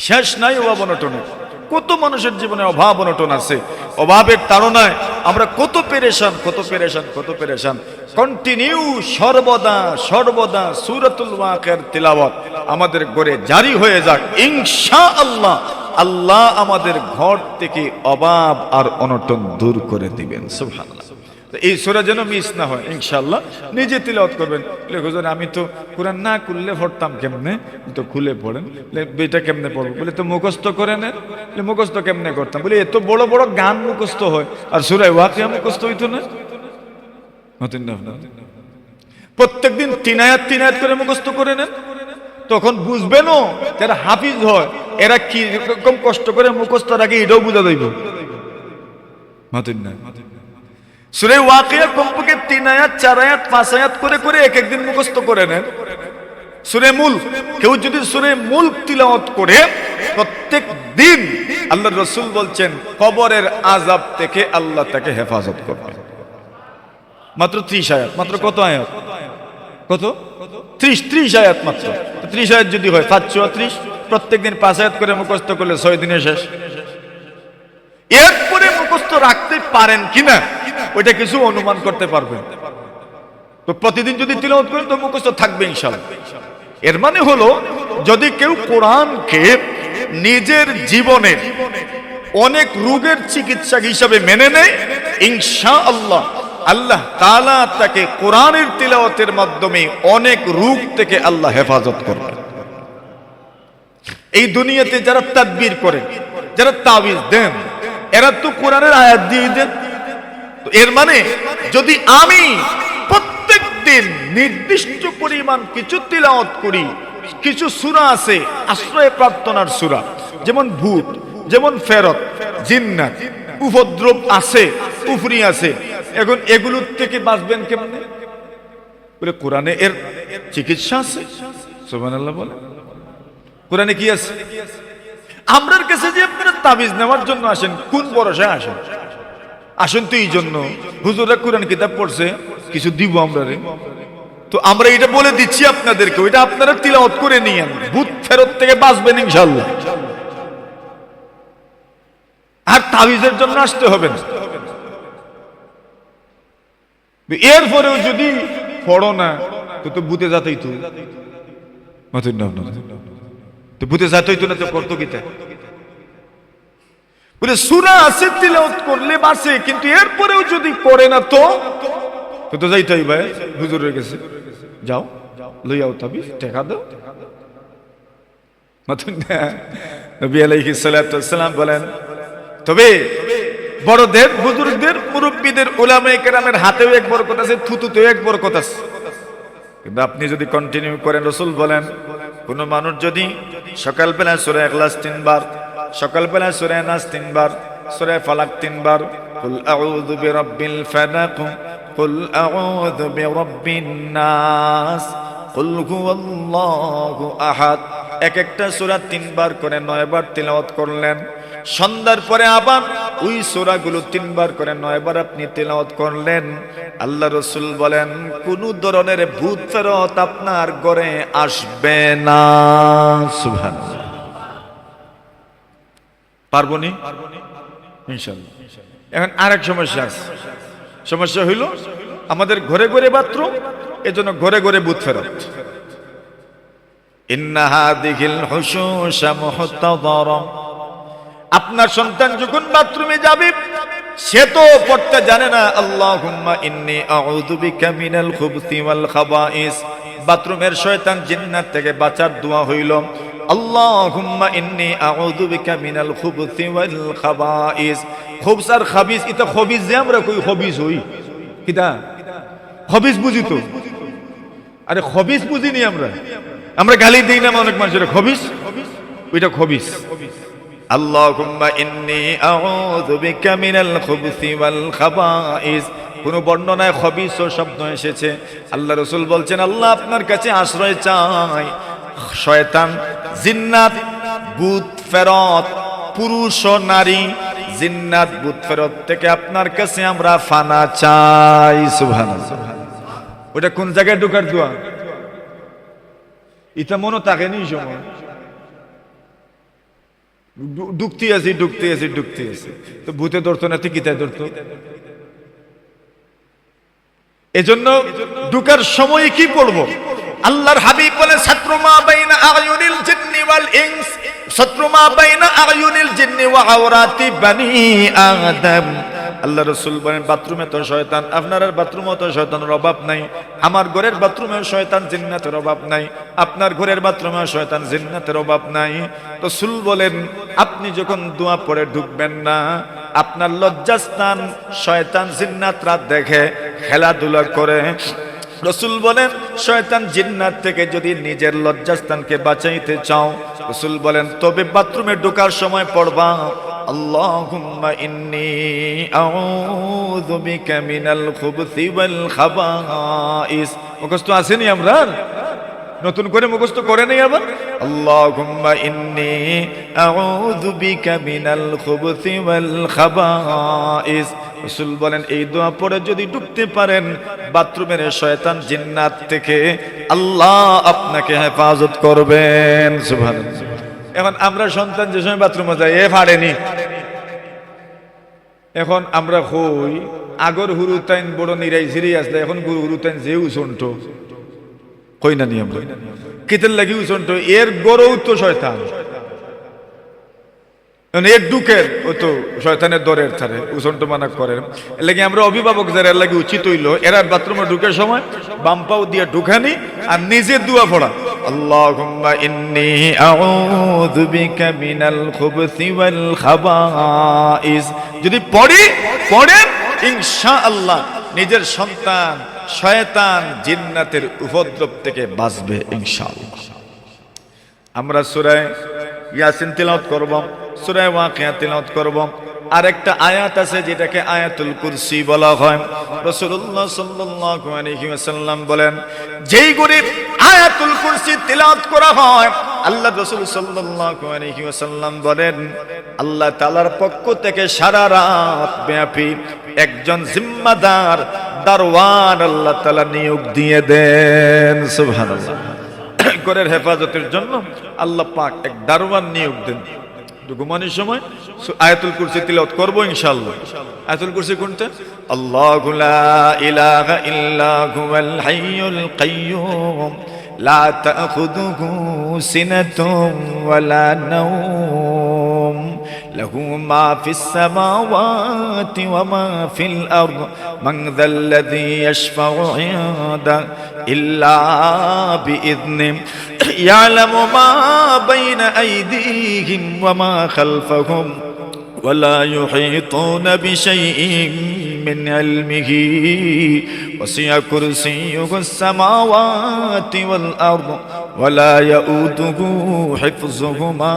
শেষ নাই অভাব অনটনের। কত মানুষের জীবনে অভাব অনটন আছে, অভাবের তাড়নায় আমরা কত পেরেশান। কন্টিনিউ সর্বদা সূরাতুল ওয়াকিয়ার তিলাওয়াত আমাদের ঘরে জারি হয়ে যাক ইনশাআল্লাহ। আল্লাহ আমাদের ঘর থেকে অভাব আর অনটন দূর করে দিবেন। সুবহানাল্লাহ। এই সূরা যেন মিস না হয় ইনশাআল্লাহ। নিজে তিলাওয়াত করবেন। হুজুর আমি তো কোরআন না খুললে পড়তাম কেমনে? তো খুলে পড়েন। এটা কেমনে পড়বো? বলে তো মুখস্থ করে নেন। মুখস্থ কেমনে করতাম? বলে এত বড় বড় গান মুখস্থ হয়, আর সূরা ওয়াকিয়া মুখস্থ হইতো না? প্রত্যেকদিন 3 আয়াত করে মুখস্থ করে নেন, তখন বুঝবেনও যারা হাফিজ হয় এরা কি রকম কষ্ট করে মুখস্থ রাখে, এটাও বুঝা যাইব। সূরা ওয়াকিয়া কমপক্ষে 3 আয়াত 4 আয়াত 5 আয়াত করে এক দিন মুখস্থ করে নেন। সূরা মুলক, কেউ যদি সূরা মুলক তিলাওয়াত করে প্রত্যেক দিন, আল্লাহর রাসূল বলছেন কবরের আযাব থেকে আল্লাহ তাকে হেফাজত করবে। মাত্র 30 আয়াত। মাত্র কত আয়াত? কত? 30 আয়াত মাত্র। 30 আয়াত যদি হয় 534, প্রত্যেকদিন 5 আয়াত করে মুখস্থ করলে 6 দিনে শেষ। এরপরে মুখস্থ রাখতে পারেন কিনা ওইটা কিছু অনুমান করতে পারবেন। তো প্রতিদিন যদি তিলাওয়াত করেন তো মুখস্থ থাকবে ইনশাআল্লাহ। এর মানে হলো, যদি কেউ কোরআনকে নিজের জীবনের অনেক রোগের চিকিৎসা হিসাবে মেনে নেয়, ইনশাআল্লাহ আল্লাহ তাআলা তাকে কোরআনের তিলাওয়াতের মাধ্যমে অনেক রোগ থেকে আল্লাহ হেফাজত করবে। এই দুনিয়াতে যারা তাদবির করে, যারা তাবিজ দেন, এরা তো কোরআনের আয়াত দিয়ে দেন। তো এর মানে যদি আমি প্রত্যেক দিন নির্দিষ্ট পরিমাণ কিছু তিলাওয়াত করি, কিছু সূরা আছে আশ্রয় প্রার্থনার সূরা, যেমন ভূত, যেমন ফেরত, জিন্নাত, উপদ্রব আছে, কুফরি আছে, এখন এগুলোর থেকে বাঁচবেন কেমনে? বলে কোরআনে এর চিকিৎসা আছে। সুবহানাল্লাহ বলে। কোরআনে কি আছে? আমরার কাছে যে আপনারা তাবিজ নেওয়ার জন্য আসেন, কোন ভরসায় আসেন? আসেন তো এই জন্য হুজুররা কোরআন কিতাব পড়ছে, কিছু দিব আমরা রে। তো আমরা এটা বলে দিচ্ছি আপনাদেরকে, ওইটা আপনারা তিলাওয়াত করে নিয়েন, ভূত ফেরত থেকে বাঁচবেন ইনশাআল্লাহ। আর তাবিজের জন্য আসতে হবে না। এরপরেও যদি পড়ো না তো ভূতে যাতেই তো ভূতে যাতেই তো না, তো করতো কি? বলে সূরা আছে তিলাওয়াত করলে বাঁচে, কিন্তু এরপরেও যদি করে না তো যাইতেই ভাই হুজুরের কাছে যাও, লইয়াও তাবিজ, টাকা দাও। নবী আলাইহিস সালাতু ওয়াস সালাম বলেন, তবে বড়দের, বুজুর্গদের, মুরব্বীদের, উলামায়ে কেরামের হাতেও এক বরকত আছে, থুতুতেও এক বরকত আছে। কিন্তু আপনি যদি কন্টিনিউ করেন, রাসূল বলেন কোন মানুষ যদি সকালবেলা সূরা ইখলাস 3 বার, সকালবেলা সূরা নাস 3 বার, সূরা ফালাক 3 বার, কুল আউযু বিরাব্বিল ফালাক, কুল আউযু বিরাব্বিন নাস, কুল হুয়াল্লাহু আহাদ, একটা সূরা 3 বার করে 9 বার তিলাওয়াত করলেন। সন্ধ্যার পরে আবার ওই সূরাগুলো 3 বার করে 9 বার আপনি তিলাওয়াত করলেন। আল্লাহ রাসূল বলেন কোন ধরনের ভূত ফেরত আপনার ঘরে আসবে না। সুবহানাল্লাহ। পারবনি? ইনশাআল্লাহ। এখন আরেক সমস্যা আছে, সমস্যা হইল আমাদের ঘরে ঘরে বাথরুম, এজন্য ঘরে ঘরে বুথ ফেরত। ইন্না হাযিহিল হুশুশা মুহতাদারা, আপনার সন্তান যখন বাথরুমে যাবে সে তো পড়তে জানে না আল্লাহুম্মা ইন্নী আউযু বিকা মিনাল খুবসি ওয়াল খাবাইস, বাথরুমের শয়তান জিন্নাত থেকে বাঁচার দোয়া হইল আল্লাহুম্মা ইন্নী আউযু বিকা মিনাল খুবসি ওয়াল খাবাইস। খুবস আর খাবিস, এটা খবিস যে আমরা কই খবিস হই, কিটা খবিস বুঝি তো, আরে খবিস বুঝিনি আমরা, আমরা গালি দেই না অনেক মানুষের খবিস, ওইটা খবিস। আল্লাহুম্মা ইন্নী আউযু বিকা মিনাল খুবসি ওয়াল খাবাইস। কোন বর্ণনায় খবিস শব্দ এসেছে, আল্লাহ রাসূল বলছেন আল্লাহ আপনার কাছে আশ্রয় চাই শয়তান, জিন্নাত, ভূত ফেরত, পুরুষ ও নারী, জিন্নাত ভূত ফেরত থেকে আপনার কাছে আমরা ফানা চাই। সুবহানাল্লাহ। ওটা কোন জায়গায় ঢোকার দোয়া? এটা মনে থাকেনি সময়, ঢুকতে আছি ঢুকতে আছি ঢুকতে আছি, তো ভূতে ধরতো না, কিতায় ধরতো। এজন্য ঢুকার সময় কি পড়বো? আল্লাহর হাবিব বলেন সাতরুমা বাইনা আয়ুনিল জিন্নি ওয়াল ইনস, সাতরুমা বাইনা আয়ুনিল জিন্নি ওয়া আওরাতি বানি আদম। আল্লাহ রাসূল বলেন বাথরুমে তো শয়তান, আপনার বাথরুমে তো শয়তানের অভাব নাই, আমার ঘরের বাথরুমে শয়তান জিন্নাতের অভাব নাই, আপনার ঘরের বাথরুমে শয়তান জিন্নাতের অভাব নাই। রাসূল বলেন আপনি যখন দোয়া পড়ে ঢুকবেন না, আপনার লজ্জাস্থান শয়তান জিন্নাতরা দেখে খেলাধুলা করে। রাসূল বলেন শয়তান জিন্নাত থেকে যদি নিজের লজ্জাস্থানকে বাঁচাইতে চাও, রাসূল বলেন তবে বাথরুমে ঢোকার সময় পড়বা আল্লাহুম্মা ইন্নী আউযু বিকা মিনাল খুবসি ওয়াল খাবাইস। মুখস্থ আসেনি আমরা, নতুন করে মুখস্থ করে নেই আবার। আল্লাহুম্মা ইন্নী আউযু বিকা মিনাল খুবসি ওয়াল খাবাইস। রাসূল বলেন এই দোয়া পড়ে যদি ঢুকতে পারেন বাথরুমের শয়তান জিন্নাত থেকে, আল্লাহ আপনাকে হেফাজত করবেন। সুবহানাল্লাহ। এখন আমরা সন্তান যে সময় বাথরুমে যাই এ ফাড়েনি, এখন আমরা কই আগর হুরুতাইন বড় নিরাই ঝিরি আসলে এখন গুরু হুরুতাইন যে উচন্ট কই না নি আমরা কিতের লাগি উচন্ট, এর গরও তো শয়তান, এক ঢুকের ও তো শয়তানের দরের থারে উচন্ট মানা করেন। এর লাগি আমরা অভিভাবক যারা এর লাগি উচিত হইল এরা বাথরুমে ঢুকের সময় বাম পাও দিয়ে ঢুকানি আর নিজে দোয়া পড়া আল্লাহুম্মা ইন্নী আউযু বিকা মিনাল খুবসি ওয়াল খাবাইস। যদি পড়েন ইনশাআল্লাহ নিজের সন্তান শয়তান জিন্নাতের উপদ্রব থেকে বাঁচবে ইনশাআল্লাহ। আমরা সূরা ইয়াসিন তিলাওয়াত করব, সূরা ওয়াকিয়া তিলাওয়াত করব। আরেকটা আয়াত আছে যেটাকে আয়াতুল কুরসি বলা হয়। রাসূলুল্লাহ সাল্লাল্লাহু আলাইহি ওয়াসাল্লাম বলেন যেই গরিব আয়াতুল কুরসি তিলাওয়াত করা হয়, আল্লাহ রাসূল সাল্লাল্লাহু আলাইহি ওয়াসাল্লাম বলেন আল্লাহ তাআলার পক্ষ থেকে সারা রাত ব্যাপী একজন জিম্মাদার দারওয়ান আল্লাহ তাআলা নিয়োগ দিয়ে দেন। সুবহানাল্লাহ। ঘরের হেফাজতের জন্য আল্লাহ পাক এক দারওয়ান নিয়োগ দেন। ঘুমানোর সময় আয়াতুল কুরসি তিলাওয়াত করব ইনশাআল্লাহ। আয়াতুল কুরসি কোনটা? আল্লাহু লা ইলাহা ইল্লা হুয়াল হাইয়ুল কাইয়্যুম লা তাখুযুহু সিনাতুন ওয়ালা নাওম লাহু মা ফিস সামাওয়াতি ওয়া মা ফিল আরদ মান যাল্লাযী ইয়াশফাউ ইনদাহু ইল্লা বিইذনিহি ইয়ালামু মা বাইনা আইদিহিম ওয়া মা খালফাহুম ওয়া লা ইউহীতুনা বিশাইইন মিন ইলমিহি ওয়াসি'a কুরসিয়্যুহুস সামাওয়াতি ওয়াল আরদ ওয়া লা ইয়াউদুহু হিফযুহুমা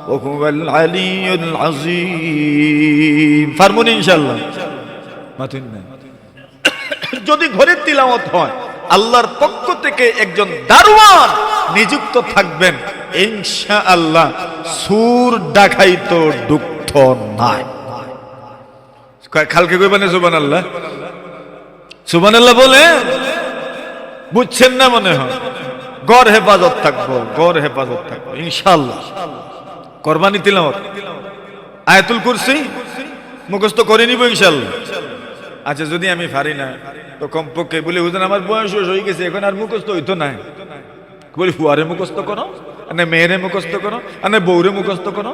ওয়া হুয়াল আলিয়্যুল আযীম। ফারমুন ইনশাআল্লাহ। মাতুন না যদি ঘরে তিলাওয়াত হয় আল্লাহর পক্ষ থেকে একজন দারওয়ান নিযুক্ত থাকবেন ইনশাআল্লাহ, সুর ডাকাইতো দুঃখ নাই। খালকে কইবানে সুবহানাল্লাহ, সুবহানাল্লাহ বলে বুঝছেন না মনে হয়। গড় হেফাজত থাকবো, গড় হেফাজত থাকবো ইনশাআল্লাহ। কুরবানি তিলাওয়াত আয়াতুল কুরসি মুখস্থ করে নিব ইনশাআল্লাহ। আচ্ছা যদি আমি পারি না তো কমপক্ষে বলে হুজুর আমার বয়স হয়ে গেছে এখন আর মুখস্থ হইতো না, বলি ফুয়ারে মুখস্থ করো, আনে মেয়েরে মুখস্থ করো, আনে বউরে মুখস্থ করো,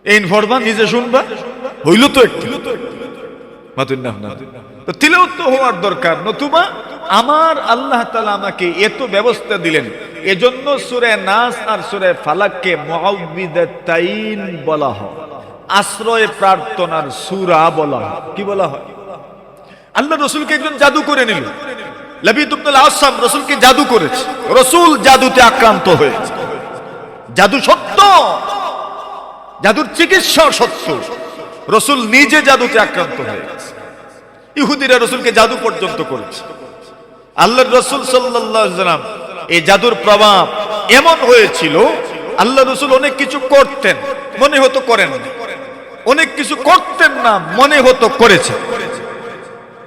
এই পড়বা নিজে শুনবা, হইল তো একটু তো তিলাওয়াত তো হওয়ার দরকার। নতুবা আমার আল্লাহ তাআলা আমাকে এত ব্যবস্থা দিলেন, এজন্য সূরা নাস আর সূরা ফালাককে মুআউযিদাতাইন বলা হয়, আশ্রয় প্রার্থনার সূরা বলা হয়। কি বলা হয়? আল্লাহ রাসূলকে একজন জাদু করে নিল, লাবিদ ইবনুল আসসাম রাসূলকে জাদু করেছে, রাসূল জাদুতে আক্রান্ত হয়েছে। জাদু সত্য, জাদুর চিকিৎসা সত্য, রাসূল নিজে জাদুতে আক্রান্ত হয়েছে। ইহুদিরা রাসূলকে জাদু পর্যন্ত করেছে। আল্লাহর রাসূল সাল্লাল্লাহু আলাইহি ওয়াসাল্লাম এই জাদুর প্রভাব এমন হয়েছিল, আল্লাহ রাসূল অনেক কিছু করতেন মনে হতো করেন না, অনেক কিছু করতেন না মনে হতো করেছে,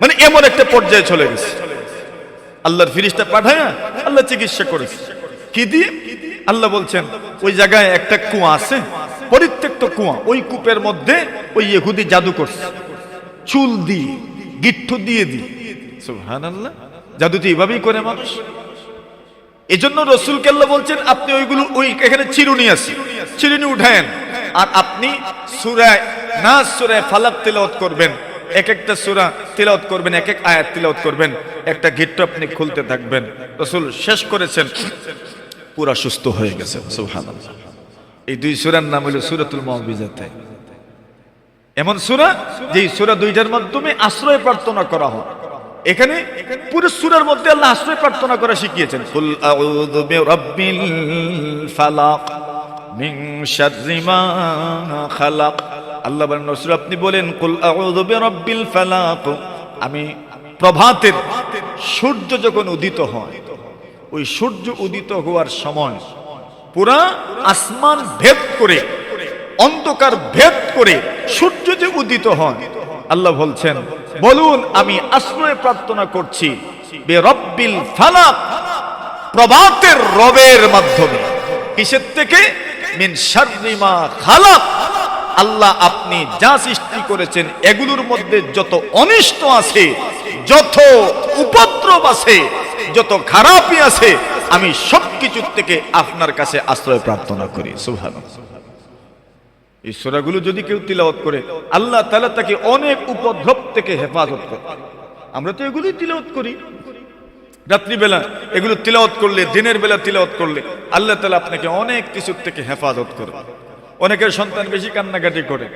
মানে এমন একটা পর্যায়ে চলে গেছে। আল্লাহর ফেরেশতা পাঠায়া আল্লাহ চিকিৎসা করেছে। কি দিয়ে? আল্লাহ বলছেন ওই জায়গায় একটা কুয়া আছে, পরিত্যক্ত কুয়া, ওই কূপের মধ্যে ওই ইহুদি জাদু করছে, চুল দিয়ে গিট্টু দিয়ে দি। সুবহানাল্লাহ, জাদু তো এইভাবেই করে মানুষ। এজন্য রাসূলকে আল্লাহ বলছেন আপনি ওইগুলো, ওই এখানে চিরুনি আছে, চিরুনি উঠায়েন আর আপনি সূরা নাস সূরা ফালাক তিলাওয়াত করবেন, এক একটা সূরা তিলাওয়াত করবেন, এক এক আয়াত তিলাওয়াত করবেন, একটা গিট্টু আপনি খুলতে থাকবেন। রাসূল শেষ করেছেন, পুরা সুস্থ হয়ে গেছে। সুবহানাল্লাহ। এই দুই সূরার নাম হলো সূরাতুল মুআউযিজাতাইন। এমন সূরা যেই সূরা দুইটার মাধ্যমে আশ্রয় প্রার্থনা করা হয়। এখানে পুরো সূরার মধ্যে আল্লাহ আশ্রয় প্রার্থনা করা শিখিয়েছেন। কুল আউযু বিরাব্বিল ফালাক মিন শাররি মা খালাক। আল্লাহ বলেন রাসূল আপনি বলেন কুল আউযু বিরাব্বিল ফালাক, আমি প্রভাতের সূর্য যখন উদিত হয়, ওই সূর্য উদিত হওয়ার সময় পুরা আসমান ভেদ করে, অন্ধকার ভেদ করে সূর্য যে উদিত হয়, আল্লাহ বলছেন বলুন আমি আশ্রয় প্রার্থনা করছি বিরাব্বিল ফালাক, প্রভাতের রবের মাধ্যমে। কিসের থেকে? মিন শাররি মা খালাক, আল্লাহ আপনি যা সৃষ্টি করেছেন এগুলোর মধ্যে যত অনিষ্ট আছে, যত উপদ্রব আছে, যত খারাপই আছে, আমি সবকিছুর থেকে আপনার কাছে আশ্রয় প্রার্থনা করি। সুবহানাল্লাহ। এই সূরাগুলো যদি কেউ তিলাওয়াত করে আল্লাহ তাআলা তাকে অনেক উপদ্রব থেকে হেফাজত করে। আমরা তো এগুলোই তিলাওয়াত করি রাত্রিবেলা, এগুলো তিলাওয়াত করলে, দিনের বেলা তিলাওয়াত করলে আল্লাহ তাআলা আপনাকে অনেক কিছুর থেকে হেফাজত করে। অনেকের সন্তান বেশি কান্নাকাটি করে,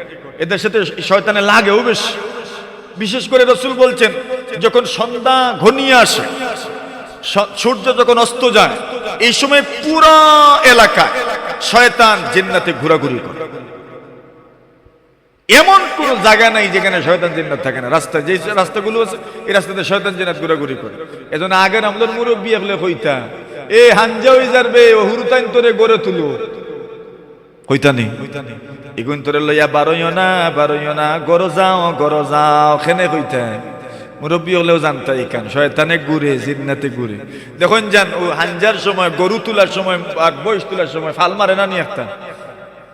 এদের সাথে শয়তানে লাগেও বেশি। বিশেষ করে রাসূল বলছেন যখন সন্ধ্যা ঘনিয়ে আসে, সূর্য যখন অস্ত যায়, এই সময় পুরা এলাকায় শয়তান জিন্নাতে ঘোরাঘুরি করে। এমন কোন জায়গা নাই যেখানে শয়তান জিন্নাত থাকে না। রাস্তায় যে রাস্তাগুলো আছে এই রাস্তাতে শয়তান জিন্নাত ঘোরাঘুরি করে। এজন্য আগের আমাদের মুরব্বী হলে কইতা এ হানজা হই যাবে ও হুরুতাইন তোরে গড়ে তুলো, কইতা নেই এগুন তোরে লইয়া বারইও না গড় যাও খেনে কইতা। মুরব্বী হলেও জানতা ইকান শয়তানে ঘুরে, জিন্নাতে ঘুরে। দেখুন যান ও হানজার সময়, গরু তোলার সময় আর বয়স তোলার সময় ফাল মারে না নি একটা,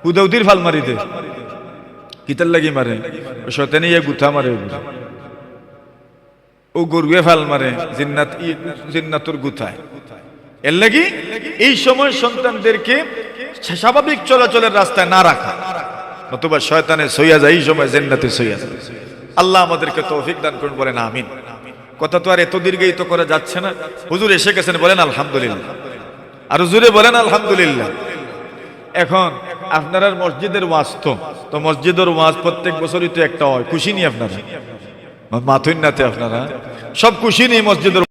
হুদাউদির ফাল মারি দে, কিতার লাগি মারে? শয়তানে ইয়ে গুথা মারে, ও গরুয়ে ফাল মারে জিন্নাতুর গুথায়। এর লাগি এই সময় সন্তানদেরকে স্বাভাবিক চলাচলের রাস্তায় না রাখা, নতুবা শয়তানে সইয়া যায়, এই সময় জিন্নাতে সইয়া যায়। আল্লাহ আমাদেরকে তৌফিক দান করুন, বলেন আমিন। কথা তো আর এত দীর্ঘায়িত করা যাচ্ছে না। হুজুর এসে গেছেন, বলেন আলহামদুলিল্লাহ। আর হুজুরে বলেন আলহামদুলিল্লাহ। এখন আপনারা মসজিদের ওয়াজ, তো মসজিদের ওয়াজ প্রত্যেক বছরই তো একটা হয়, খুশি নি আপনারা? মাথুন নাতে আপনারা সব খুশি নেই মসজিদের